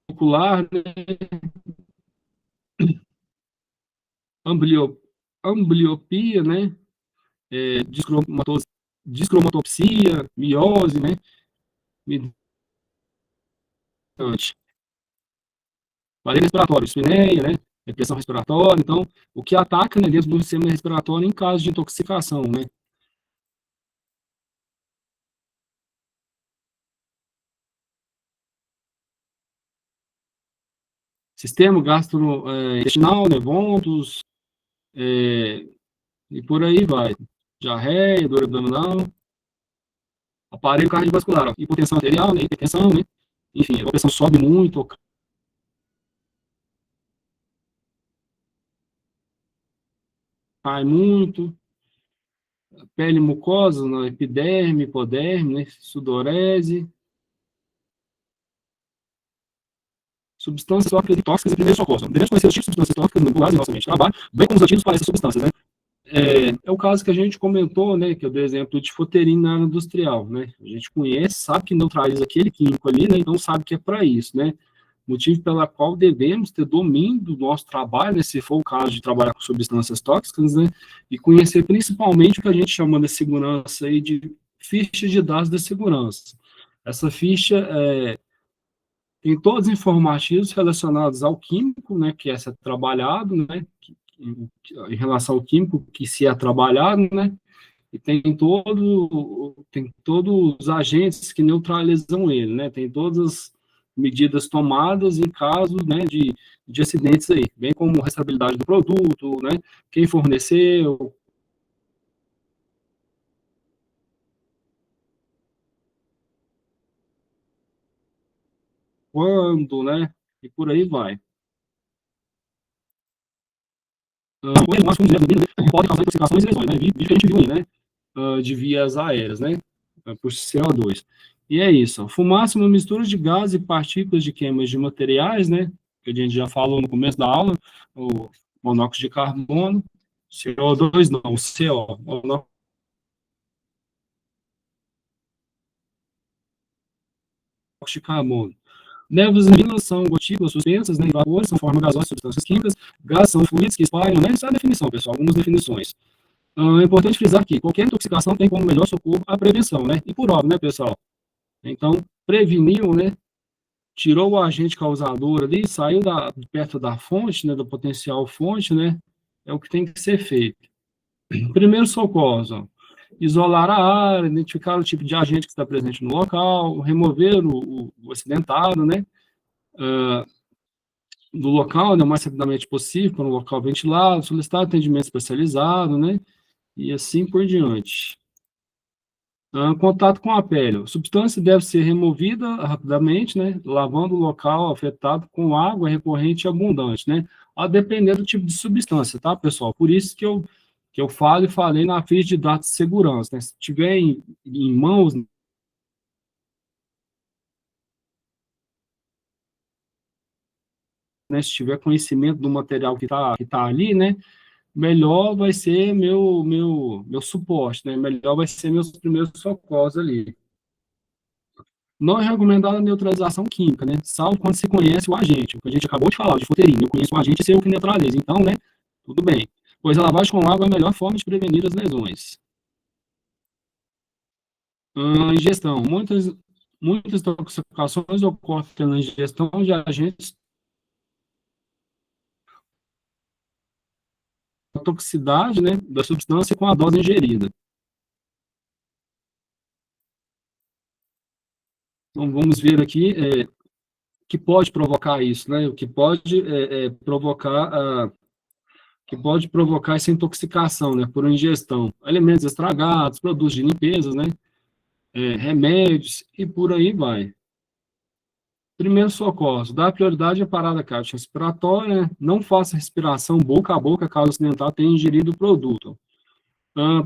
S2: ocular, né? Amblio, ambliopia, né? Discromatopsia, miose, né? Aparelho respiratório, espineia, né? Repressão respiratória. Então, o que ataca, né, dentro do sistema respiratório em caso de intoxicação, né? Sistema gastrointestinal, né? Vômitos, é, e por aí vai. Diarreia, dor abdominal, aparelho cardiovascular, ó, hipotensão arterial, né? Hipertensão, né? Enfim, a pressão sobe muito, cai muito, pele mucosa, né? Epiderme, hipoderme, né? Sudorese, substâncias tóxicas e primeiros socorros. Devemos conhecer os tipos de substâncias tóxicas manipuladas em nosso ambiente de trabalho, bem como os ativos para essas substâncias, né? É o caso que a gente comentou, né, que eu dei exemplo de tifoterina na área industrial, né? A gente conhece, sabe que neutraliza aquele químico ali, né? Então sabe que é para isso, né? Motivo pela qual devemos ter domínio do nosso trabalho, né, se for o caso de trabalhar com substâncias tóxicas, né? E conhecer principalmente o que a gente chama de segurança aí de ficha de dados de segurança. Essa ficha tem todos os informativos relacionados ao químico, né, que é ser trabalhado, né, em relação ao químico que se é trabalhado, né, e tem todos os agentes que neutralizam ele, né, tem todas as medidas tomadas em caso, né, de acidentes aí, bem como restabilidade do produto, né, quem forneceu, quando, né, e por aí vai. Coelho, nós fomos pode causar intoxicações e lesões, né? Vídeo que a gente viu aí, né? De vias aéreas, né? Por CO2. E é isso. Fumaça é uma mistura de gás e partículas de queimas de materiais, né? Que a gente já falou no começo da aula, o monóxido de carbono, CO2 não, o CO, monóxido de carbono. Névoas neblinas são gotículas suspensas, né, em vapores, são forma gasosa de substâncias químicas, gases são fluidos que espalham, né, essa é a definição, pessoal, algumas definições. É importante frisar que qualquer intoxicação tem como melhor socorro a prevenção, né, e por óbvio, né, pessoal? Então, preveniu, né, tirou o agente causador ali, saiu de perto da fonte, né, do potencial fonte, né, é o que tem que ser feito. Primeiro socorros, ó, isolar a área, identificar o tipo de agente que está presente no local, remover o acidentado, né, do local, né, o mais rapidamente possível, para um local ventilado, solicitar atendimento especializado, né, e assim por diante. Contato com a pele. A substância deve ser removida rapidamente, né, lavando o local afetado com água recorrente e abundante, né, a depender do tipo de substância, tá, pessoal? Por isso que eu falo e falei na ficha de dados de segurança, né, se tiver em mãos, né, se tiver conhecimento do material que tá ali, né, melhor vai ser meu suporte, né, melhor vai ser meus primeiros socorros ali. Não é recomendada a neutralização química, né? Salvo quando se conhece o agente. O que a gente acabou de falar, de futerina. Eu conheço o agente e sei o que neutraliza. Então, né? Tudo bem. Pois a lavagem com água é a melhor forma de prevenir as lesões. Ingestão. Muitas intoxicações ocorrem pela ingestão de agentes da toxicidade, né, da substância com a dose ingerida. Então, vamos ver aqui que pode provocar isso, né? O que pode provocar essa intoxicação, né, por ingestão. Alimentos estragados, produtos de limpeza, né, remédios e por aí vai. Primeiro socorro, dá prioridade à parada cardiorrespiratória, né, não faça respiração boca a boca caso o acidentado tenha ingerido o produto.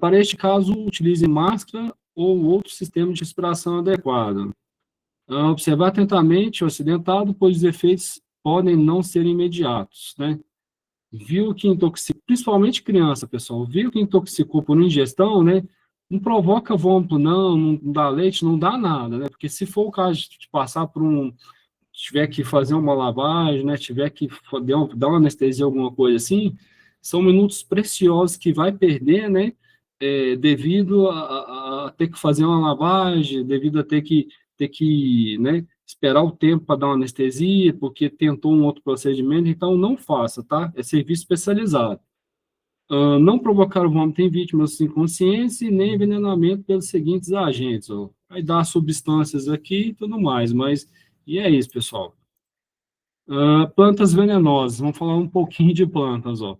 S2: Para este caso, utilize máscara ou outro sistema de respiração adequado. Observar atentamente o acidentado, pois os efeitos podem não ser imediatos, né? Viu que intoxicou, principalmente criança, pessoal, viu que intoxicou por ingestão, né? Não provoca vômito, não dá leite, não dá nada, né? Porque se for o caso de passar por tiver que fazer uma lavagem, né? Tiver que dar uma anestesia, alguma coisa assim, são minutos preciosos que vai perder, né? Devido a ter que fazer uma lavagem, devido a ter que, né, esperar o tempo para dar uma anestesia, porque tentou um outro procedimento, então não faça, tá? É serviço especializado. Não provocar o vômito em vítimas sem consciência e nem envenenamento pelos seguintes agentes, ó. Vai dar substâncias aqui e tudo mais, mas, e é isso, pessoal. Plantas venenosas, vamos falar um pouquinho de plantas, ó.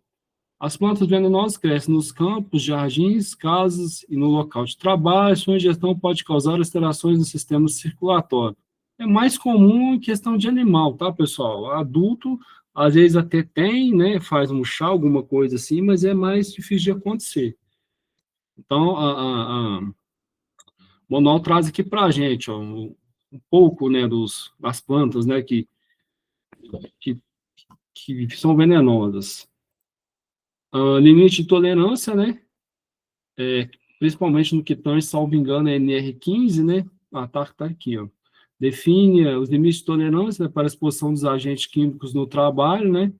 S2: As plantas venenosas crescem nos campos, jardins, casas e no local de trabalho. Sua ingestão pode causar alterações no sistema circulatório. É mais comum em questão de animal, tá, pessoal? Adulto, às vezes até tem, né? Faz um chá, alguma coisa assim, mas é mais difícil de acontecer. Então, a Monol traz aqui para a gente, ó, um pouco, né, das plantas, né, que, que são venenosas. Limite de tolerância, né? É, principalmente no que tange, salvo engano, é NR15, né? Tá aqui, ó. Define os limites de tolerância, né, para a exposição dos agentes químicos no trabalho, né?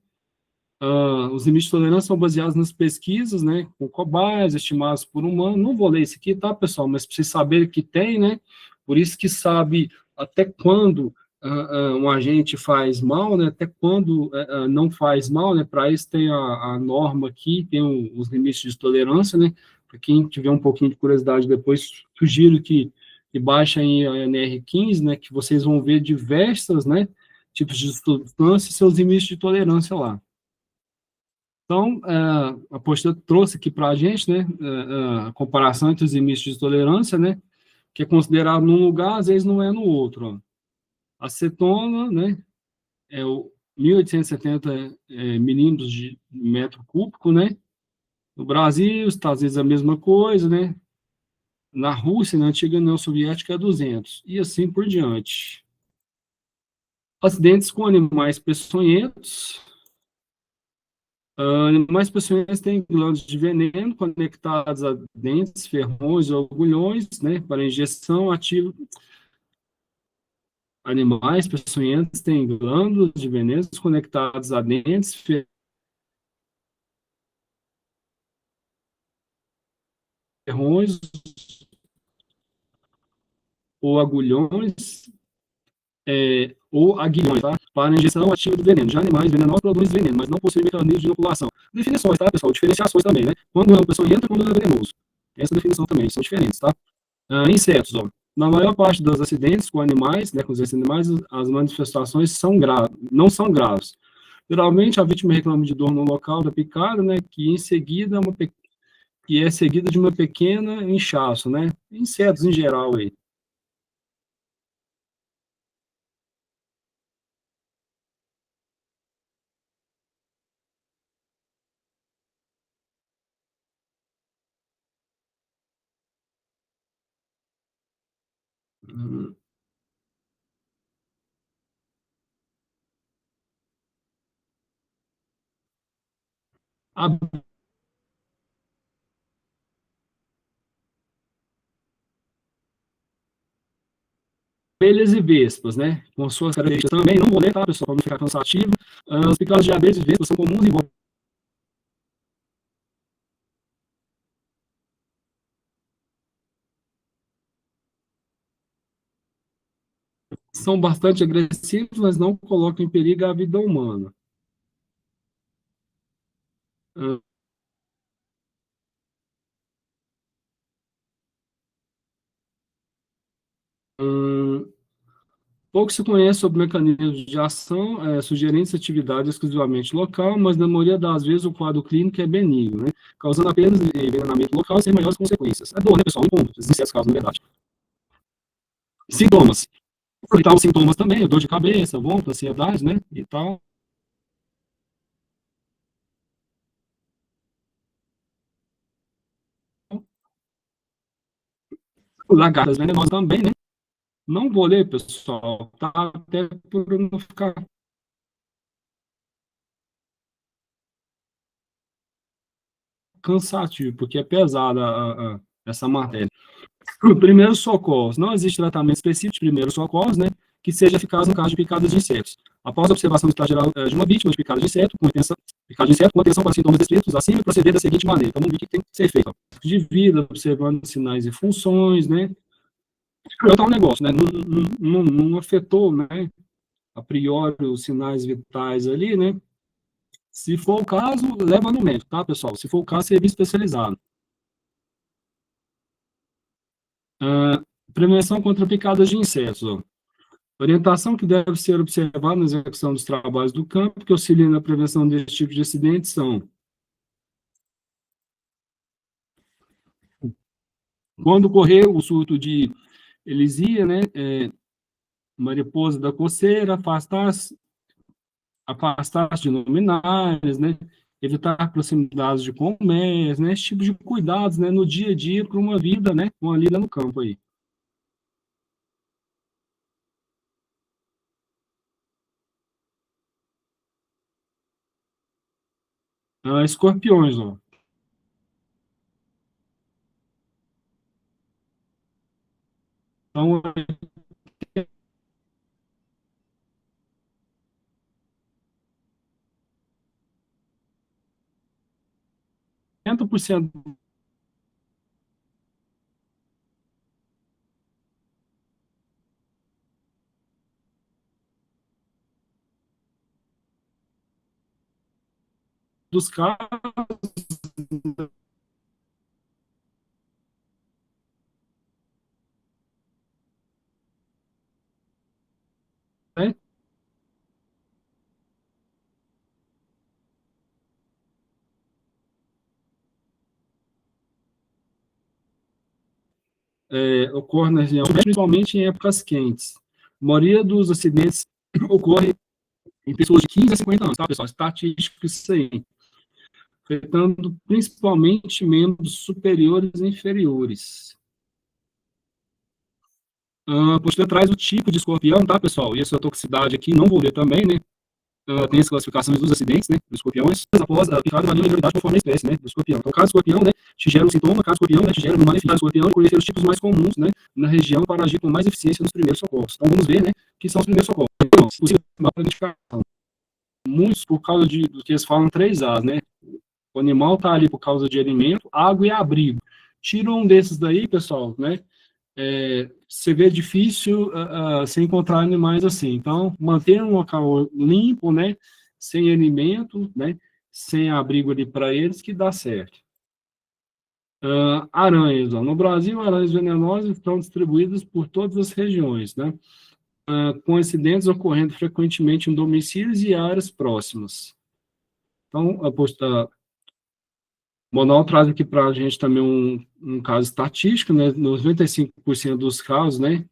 S2: Os limites de tolerância são baseados nas pesquisas, né? Com cobaias estimados por humano. Não vou ler isso aqui, tá, pessoal? Mas para vocês saberem que tem, né? Por isso que sabe até quando um agente faz mal, né? Até quando não faz mal, né? Para isso tem a norma aqui, tem os limites de tolerância, né? Para quem tiver um pouquinho de curiosidade depois, sugiro que baixem a NR15, né? Que vocês vão ver diversas, né? Tipos de substâncias e seus limites de tolerância lá. Então, a postura trouxe aqui para a gente, né, a comparação entre os limites de tolerância, né, que é considerado num lugar, às vezes não é no outro. Ó. Acetona, né, é o 1.870 milímetros de metro cúbico, né, no Brasil, Estados Unidos a mesma coisa, né, na Rússia, na antiga União Soviética, é 200, e assim por diante. Acidentes com animais peçonhentos. Animais peçonhentos têm glândulas de veneno conectadas a dentes, ferrões ou agulhões, né, para injeção ativa. animais peçonhentos têm glândulas de venenos conectadas a dentes, ferrões ou agulhões, ou aguilhões, tá? Para injeção ativa do veneno. Já animais venenosos produzem veneno, mas não possuem mecanismo de inoculação. Definições, tá, pessoal? Diferenciações também, né? Quando é um peçonhento e quando é venenoso. Essa definição também, são diferentes, tá? Insetos, ó. Na maior parte dos acidentes com animais, né, com os animais, as manifestações são não são graves. Geralmente, a vítima reclama de dor no local da picada, né, que em seguida que é seguida de uma pequena inchaço, né? Insetos em geral aí. Abelhas e vespas, né? Com suas características também, não vou ler, tá, pessoal, para não ficar cansativo. As picadas de abelhas e vespas são comuns e são bastante agressivos, mas não colocam em perigo a vida humana. Uh, Pouco se conhece sobre mecanismos de ação, sugerentes atividade exclusivamente local, mas na maioria das vezes o quadro clínico é benigno, né? Causando apenas envenenamento local sem maiores consequências. É dor, né, pessoal? Os insetos causam, na verdade. Sintomas. E tal, sintomas também, dor de cabeça, vômito, ansiedade, né? E tal. Lagartas venenosas também, né? Não vou ler, pessoal, tá? Até por não ficar cansativo, porque é pesada essa matéria. Primeiros socorros. Não existe tratamento específico de primeiros socorros, né? Que seja eficaz no caso de picadas de insetos. Após a observação do estado geral de uma vítima de picada de inseto, com atenção para sintomas descritos acima, proceder da seguinte maneira. Então, vamos ver o que tem que ser feito. De vida, observando sinais e funções, né? É um negócio, né? Não afetou, né? A priori, os sinais vitais ali, né? Se for o caso, leva no médico, tá, pessoal? Se for o caso, serviço especializado. Prevenção contra picadas de insetos. Ó. Orientação que deve ser observada na execução dos trabalhos do campo, que auxiliam na prevenção desse tipo de acidentes, são: quando ocorrer o surto de elisia, né, mariposa da coceira, afastar-se de luminárias, né, evitar proximidades de colmeias, né, esse tipo de cuidados, né, no dia a dia para uma vida, né, uma lida no campo aí. Escorpiões, ó. Então, 80% dos casos, né, ocorre na região, principalmente em épocas quentes. A maioria dos acidentes ocorre em pessoas de 15 a 50 anos, tá, pessoal? Estatístico isso aí. Afetando principalmente membros superiores e inferiores. Postura traz o tipo de escorpião, tá, pessoal? E essa toxicidade aqui, não vou ler também, né? Tem as classificações dos acidentes, né, dos escorpiões, após a picada varia a gravidade conforme a espécie, né, do escorpião. Então, cada escorpião, né, te gera um sintoma, cada escorpião, né, te gera uma manifestação. Escorpião, conhecer os tipos mais comuns, né, na região para agir com mais eficiência nos primeiros socorros. Então, vamos ver, né, que são os primeiros socorros. Então, muitos por causa do que eles falam 3 As, né? O animal está ali por causa de alimento, água e abrigo. Tira um desses daí, pessoal, né? Você vê difícil se encontrar animais assim. Então, manter um local limpo, né? Sem alimento, né? Sem abrigo ali para eles, que dá certo. Aranhas. Ó. No Brasil, aranhas venenosas estão distribuídas por todas as regiões, né? Com incidentes ocorrendo frequentemente em domicílios e áreas próximas. Então, o Monal traz aqui para a gente também um caso estatístico, né? 95% dos casos, né?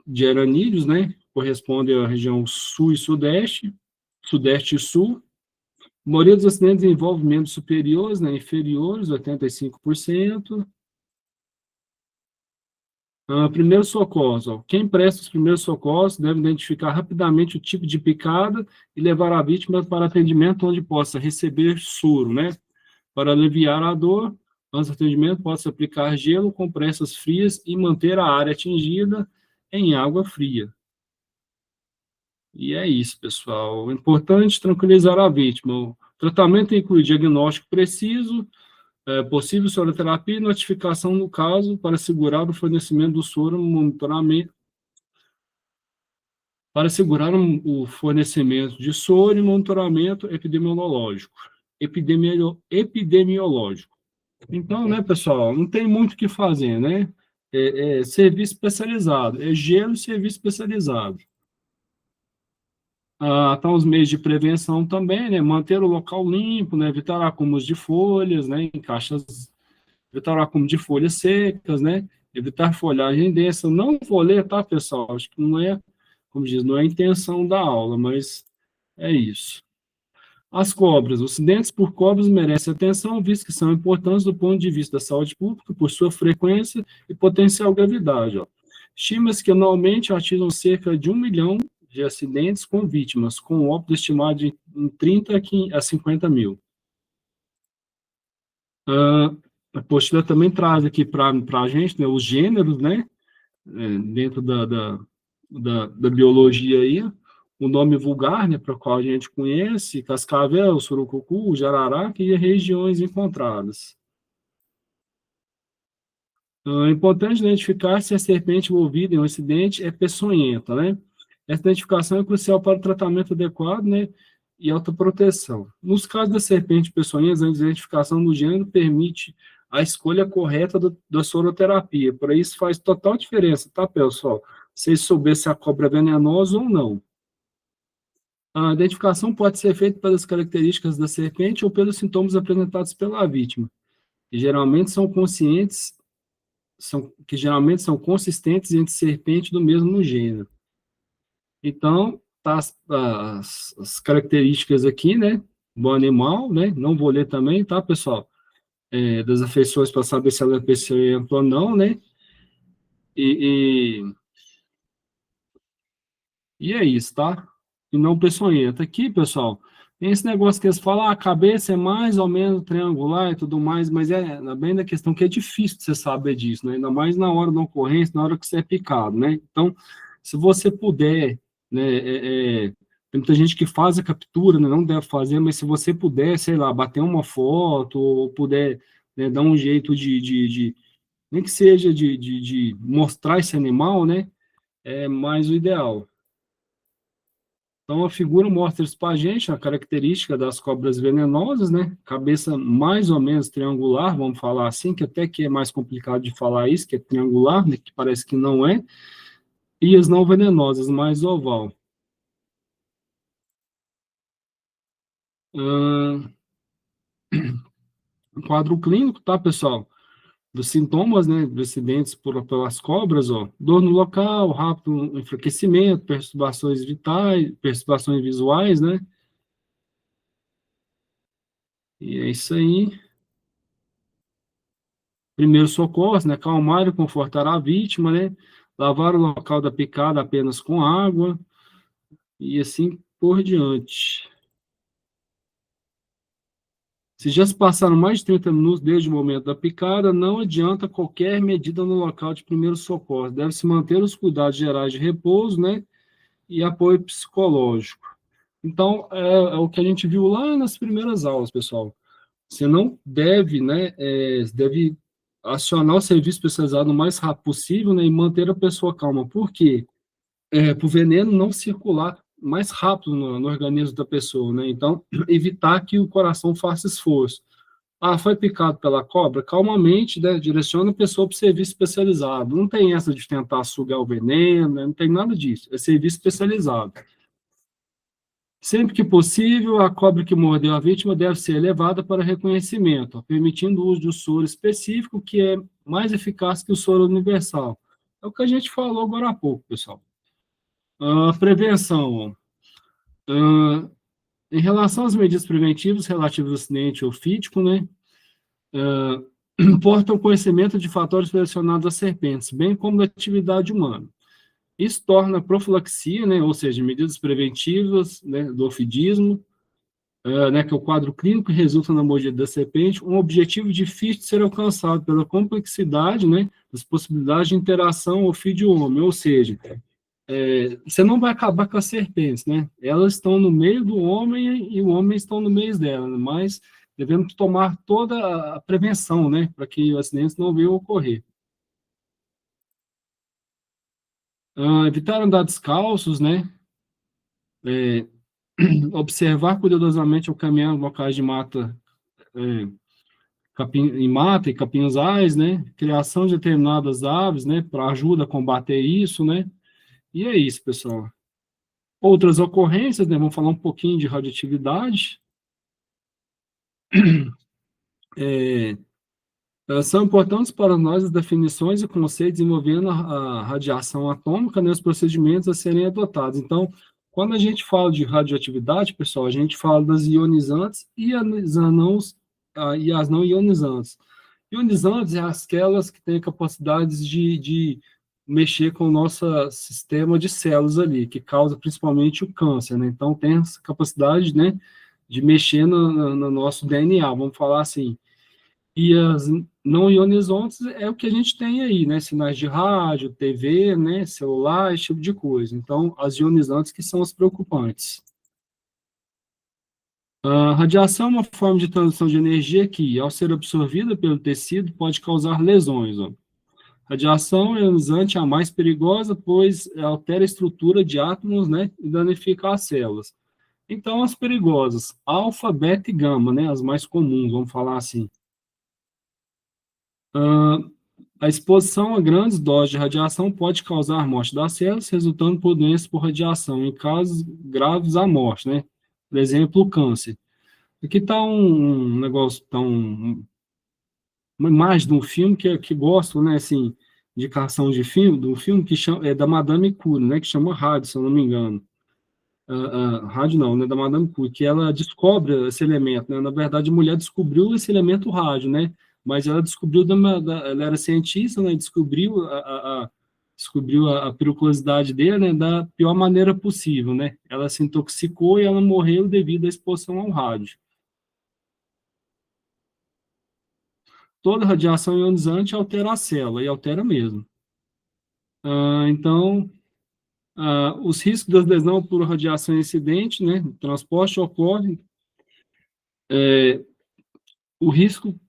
S2: De aranídeos, né? Corresponde à região sul e sudeste, sudeste e sul. A maioria dos acidentes envolve membros superiores, né? Inferiores, 85%. Primeiros socorros. Ó. Quem presta os primeiros socorros deve identificar rapidamente o tipo de picada e levar a vítima para atendimento onde possa receber soro, né? Para aliviar a dor, antes do atendimento, pode-se aplicar gelo, compressas frias e manter a área atingida em água fria. E é isso, pessoal. É importante tranquilizar a vítima. O tratamento inclui diagnóstico preciso, possível soroterapia e notificação no caso para assegurar o fornecimento do soro, monitoramento, para assegurar o fornecimento de soro e monitoramento epidemiológico. Epidemiológico. Então, né, pessoal, não tem muito o que fazer, né? Serviço especializado, gelo e serviço especializado. Tá os meios de prevenção também, né? Manter o local limpo, né? Evitar acúmulos de folhas, né? Em caixas, evitar o acúmulo de folhas secas, né? Evitar folhagem densa. Não vou ler, tá, pessoal? Acho que não é, como diz, não é a intenção da aula, mas é isso. As cobras. Os acidentes por cobras merecem atenção, visto que são importantes do ponto de vista da saúde pública, por sua frequência e potencial gravidade. Estima-se que anualmente atingem cerca de 1 milhão de acidentes com vítimas, com óbito estimado de 30 a 50 mil. A apostila também traz aqui para a gente, né, os gêneros, né, dentro da biologia aí, o nome vulgar, né, para o qual a gente conhece, cascavel, surucucu, jararaca e regiões encontradas. É importante identificar se a serpente envolvida em um acidente é peçonhenta, né? Essa identificação é crucial para o tratamento adequado, né, e autoproteção. Nos casos da serpente peçonhenta, a identificação do gênero permite a escolha correta da soroterapia. Por isso faz total diferença, tá, pessoal? Se souber se a cobra é venenosa ou não. A identificação pode ser feita pelas características da serpente ou pelos sintomas apresentados pela vítima, que geralmente são consistentes entre serpente do mesmo gênero. Então, tá as características aqui, né, do animal, né, não vou ler também, tá, pessoal? Das afeições para saber se ela é peçonhenta ou não, né, e é isso, tá? E não peçonhenta. Aqui, pessoal, tem esse negócio que eles falam, a cabeça é mais ou menos triangular e tudo mais, mas é bem da questão que é difícil você saber disso, né? Ainda mais na hora da ocorrência, na hora que você é picado, né? Então, se você puder, né, tem muita gente que faz a captura, né, não deve fazer, mas se você puder, sei lá, bater uma foto, ou puder, né, dar um jeito nem que seja de mostrar esse animal, né, é mais o ideal. Então, a figura mostra isso para a gente, a característica das cobras venenosas, né? Cabeça mais ou menos triangular, vamos falar assim, que até que é mais complicado de falar isso, que é triangular, né? Que parece que não é. E as não venenosas, mais oval. Um quadro clínico, tá, pessoal? Dos sintomas, né? Dos acidentes pelas cobras, ó. Dor no local, rápido enfraquecimento, perturbações vitais, perturbações visuais, né? E é isso aí. Primeiro socorro, né? Acalmar e confortar a vítima, né? Lavar o local da picada apenas com água e assim por diante. Se já se passaram mais de 30 minutos desde o momento da picada, não adianta qualquer medida no local de primeiro socorro. Deve-se manter os cuidados gerais de repouso, né, e apoio psicológico. Então, é o que a gente viu lá nas primeiras aulas, pessoal. Você não deve, né, deve acionar o serviço especializado o mais rápido possível, né, e manter a pessoa calma. Por quê? Para o veneno não circular mais rápido no organismo da pessoa, né? Então, evitar que o coração faça esforço. Ah, foi picado pela cobra? Calmamente, né, direciona a pessoa para o serviço especializado. Não tem essa de tentar sugar o veneno, né, não tem nada disso. É serviço especializado. Sempre que possível, a cobra que mordeu a vítima deve ser levada para reconhecimento, permitindo o uso de um soro específico que é mais eficaz que o soro universal. É o que a gente falou agora há pouco, pessoal. Prevenção. Ah, em relação às medidas preventivas relativas ao acidente ofídico, né, importa o conhecimento de fatores relacionados às serpentes, bem como da atividade humana. Isso torna a profilaxia, né, ou seja, medidas preventivas, né, do ofidismo, né, que é o quadro clínico que resulta na mordida da serpente, um objetivo difícil de ser alcançado pela complexidade, né, das possibilidades de interação ofídio-homem, ou seja, você não vai acabar com as serpentes, né? Elas estão no meio do homem e o homem está no meio dela, né? Mas devemos tomar toda a prevenção, né? Para que acidentes não venham a ocorrer. Evitar andar descalços, né? É, observar cuidadosamente ao caminhar em locais de mata, é, em mata e capinzais, né? Criação de determinadas aves, né? Para ajuda a combater isso, né? E é isso, pessoal. Outras ocorrências, né? Vamos falar um pouquinho de radioatividade. É, são importantes para nós as definições e conceitos envolvendo a radiação atômica, né, os procedimentos a serem adotados. Então, quando a gente fala de radioatividade, pessoal, a gente fala das ionizantes e as não ionizantes. Ionizantes é aquelas que têm capacidades de mexer com o nosso sistema de células ali, que causa principalmente o câncer, né? Então, tem essa capacidade, né, de mexer no nosso DNA, vamos falar assim. E as não ionizantes é o que a gente tem aí, né? Sinais de rádio, TV, né? Celular, esse tipo de coisa. Então, as ionizantes que são as preocupantes. A radiação é uma forma de transmissão de energia que, ao ser absorvida pelo tecido, pode causar lesões. Ó. Radiação ionizante é a mais perigosa, pois altera a estrutura de átomos, né? E danifica as células. Então, as perigosas, alfa, beta e gama, né? As mais comuns, vamos falar assim. A exposição a grandes doses de radiação pode causar morte das células, resultando por doenças por radiação, em casos graves a morte, né? Por exemplo, o câncer. Aqui está um negócio, uma imagem de um filme que gosto, né, assim, indicação de filme, do filme que chama, é da Madame Curie, né, que chama Rádio, se eu não me engano. Rádio não, né, da Madame Curie, que ela descobre esse elemento, né, na verdade a mulher descobriu esse elemento rádio, né, mas ela descobriu, ela era cientista, né, descobriu descobriu a periculosidade dele, né, da pior maneira possível, né, ela se intoxicou e ela morreu devido à exposição ao rádio. Toda radiação ionizante altera a célula, e altera mesmo. Então, os riscos das lesões por radiação incidente, né, transporte ocorre, o risco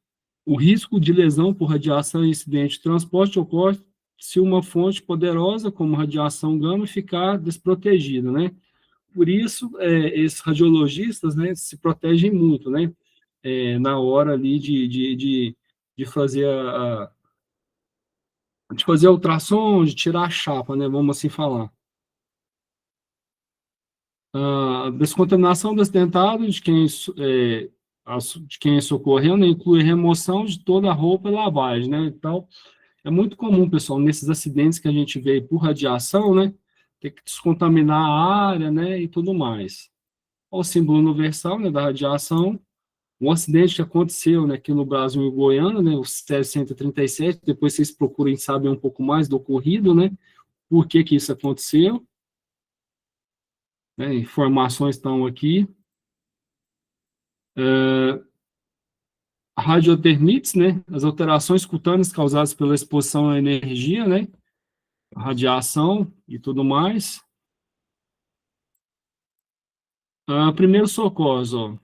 S2: O risco de lesão por radiação em incidente de transporte ocorre se uma fonte poderosa, como radiação gama, ficar desprotegida, né? Por isso, esses radiologistas, né, se protegem muito, né? Na hora ali de fazer de fazer a ultrassom, de tirar a chapa, né? Vamos assim falar. A descontaminação do acidentado de quem socorreu, né, inclui remoção de toda a roupa e lavagem, né? Então, é muito comum, pessoal, nesses acidentes que a gente vê por radiação, né, ter que descontaminar a área, né, e tudo mais. O símbolo universal, né, da radiação, um acidente que aconteceu, né, aqui no Brasil e Goiânia, né, o C-137, depois vocês procurem saber um pouco mais do ocorrido, né, por que que isso aconteceu, né, informações estão aqui. radiotermites, né, as alterações cutâneas causadas pela exposição à energia, né, radiação e tudo mais. Primeiro socorros, ó.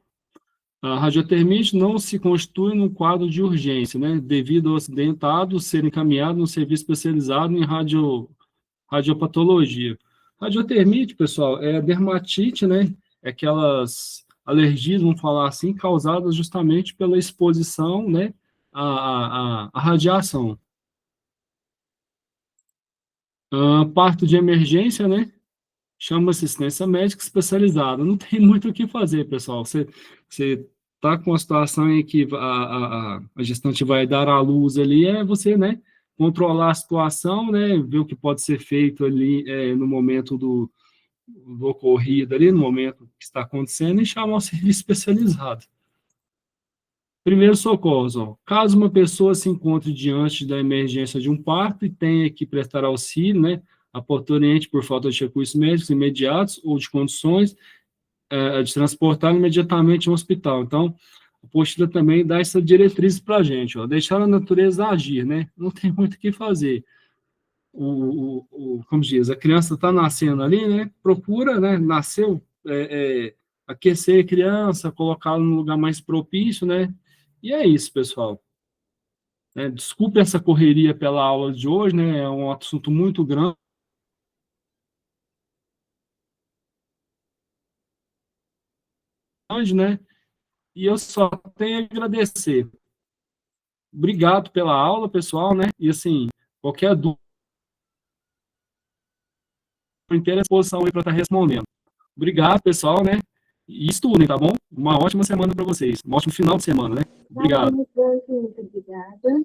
S2: A radiotermite não se constitui num quadro de urgência, né, devido ao acidentado ser encaminhado no serviço especializado em radiopatologia. Radiotermite, pessoal, é dermatite, né, é aquelas alergias, vamos falar assim, causadas justamente pela exposição, né, à radiação. Parto de emergência, né, chama assistência médica especializada. Não tem muito o que fazer, pessoal. Você está com a situação em que a gestante vai dar à luz ali, é você, né, controlar a situação, né, ver o que pode ser feito ali no momento do ocorrido ali, no momento que está acontecendo, e chamar o serviço especializado. Primeiro socorros, ó. Caso uma pessoa se encontre diante da emergência de um parto e tenha que prestar auxílio, né, aporturiente por falta de recursos médicos imediatos ou de condições de transportar imediatamente ao hospital. Então, a apostila também dá essa diretriz para a gente, ó, deixar a natureza agir, né? Não tem muito o que fazer. Como diz, a criança está nascendo ali, né? Procura, né? Nasceu, aquecer a criança, colocá-la no lugar mais propício, né? E é isso, pessoal. Desculpe essa correria pela aula de hoje, né? É um assunto muito grande, né? E eu só tenho a agradecer. Obrigado pela aula, pessoal, né? E assim, qualquer dúvida, inteira disposição aí para estar respondendo. Obrigado, pessoal, né? E estudem, tá bom? Uma ótima semana para vocês. Um ótimo final de semana, né? Obrigado.
S1: Muito obrigada.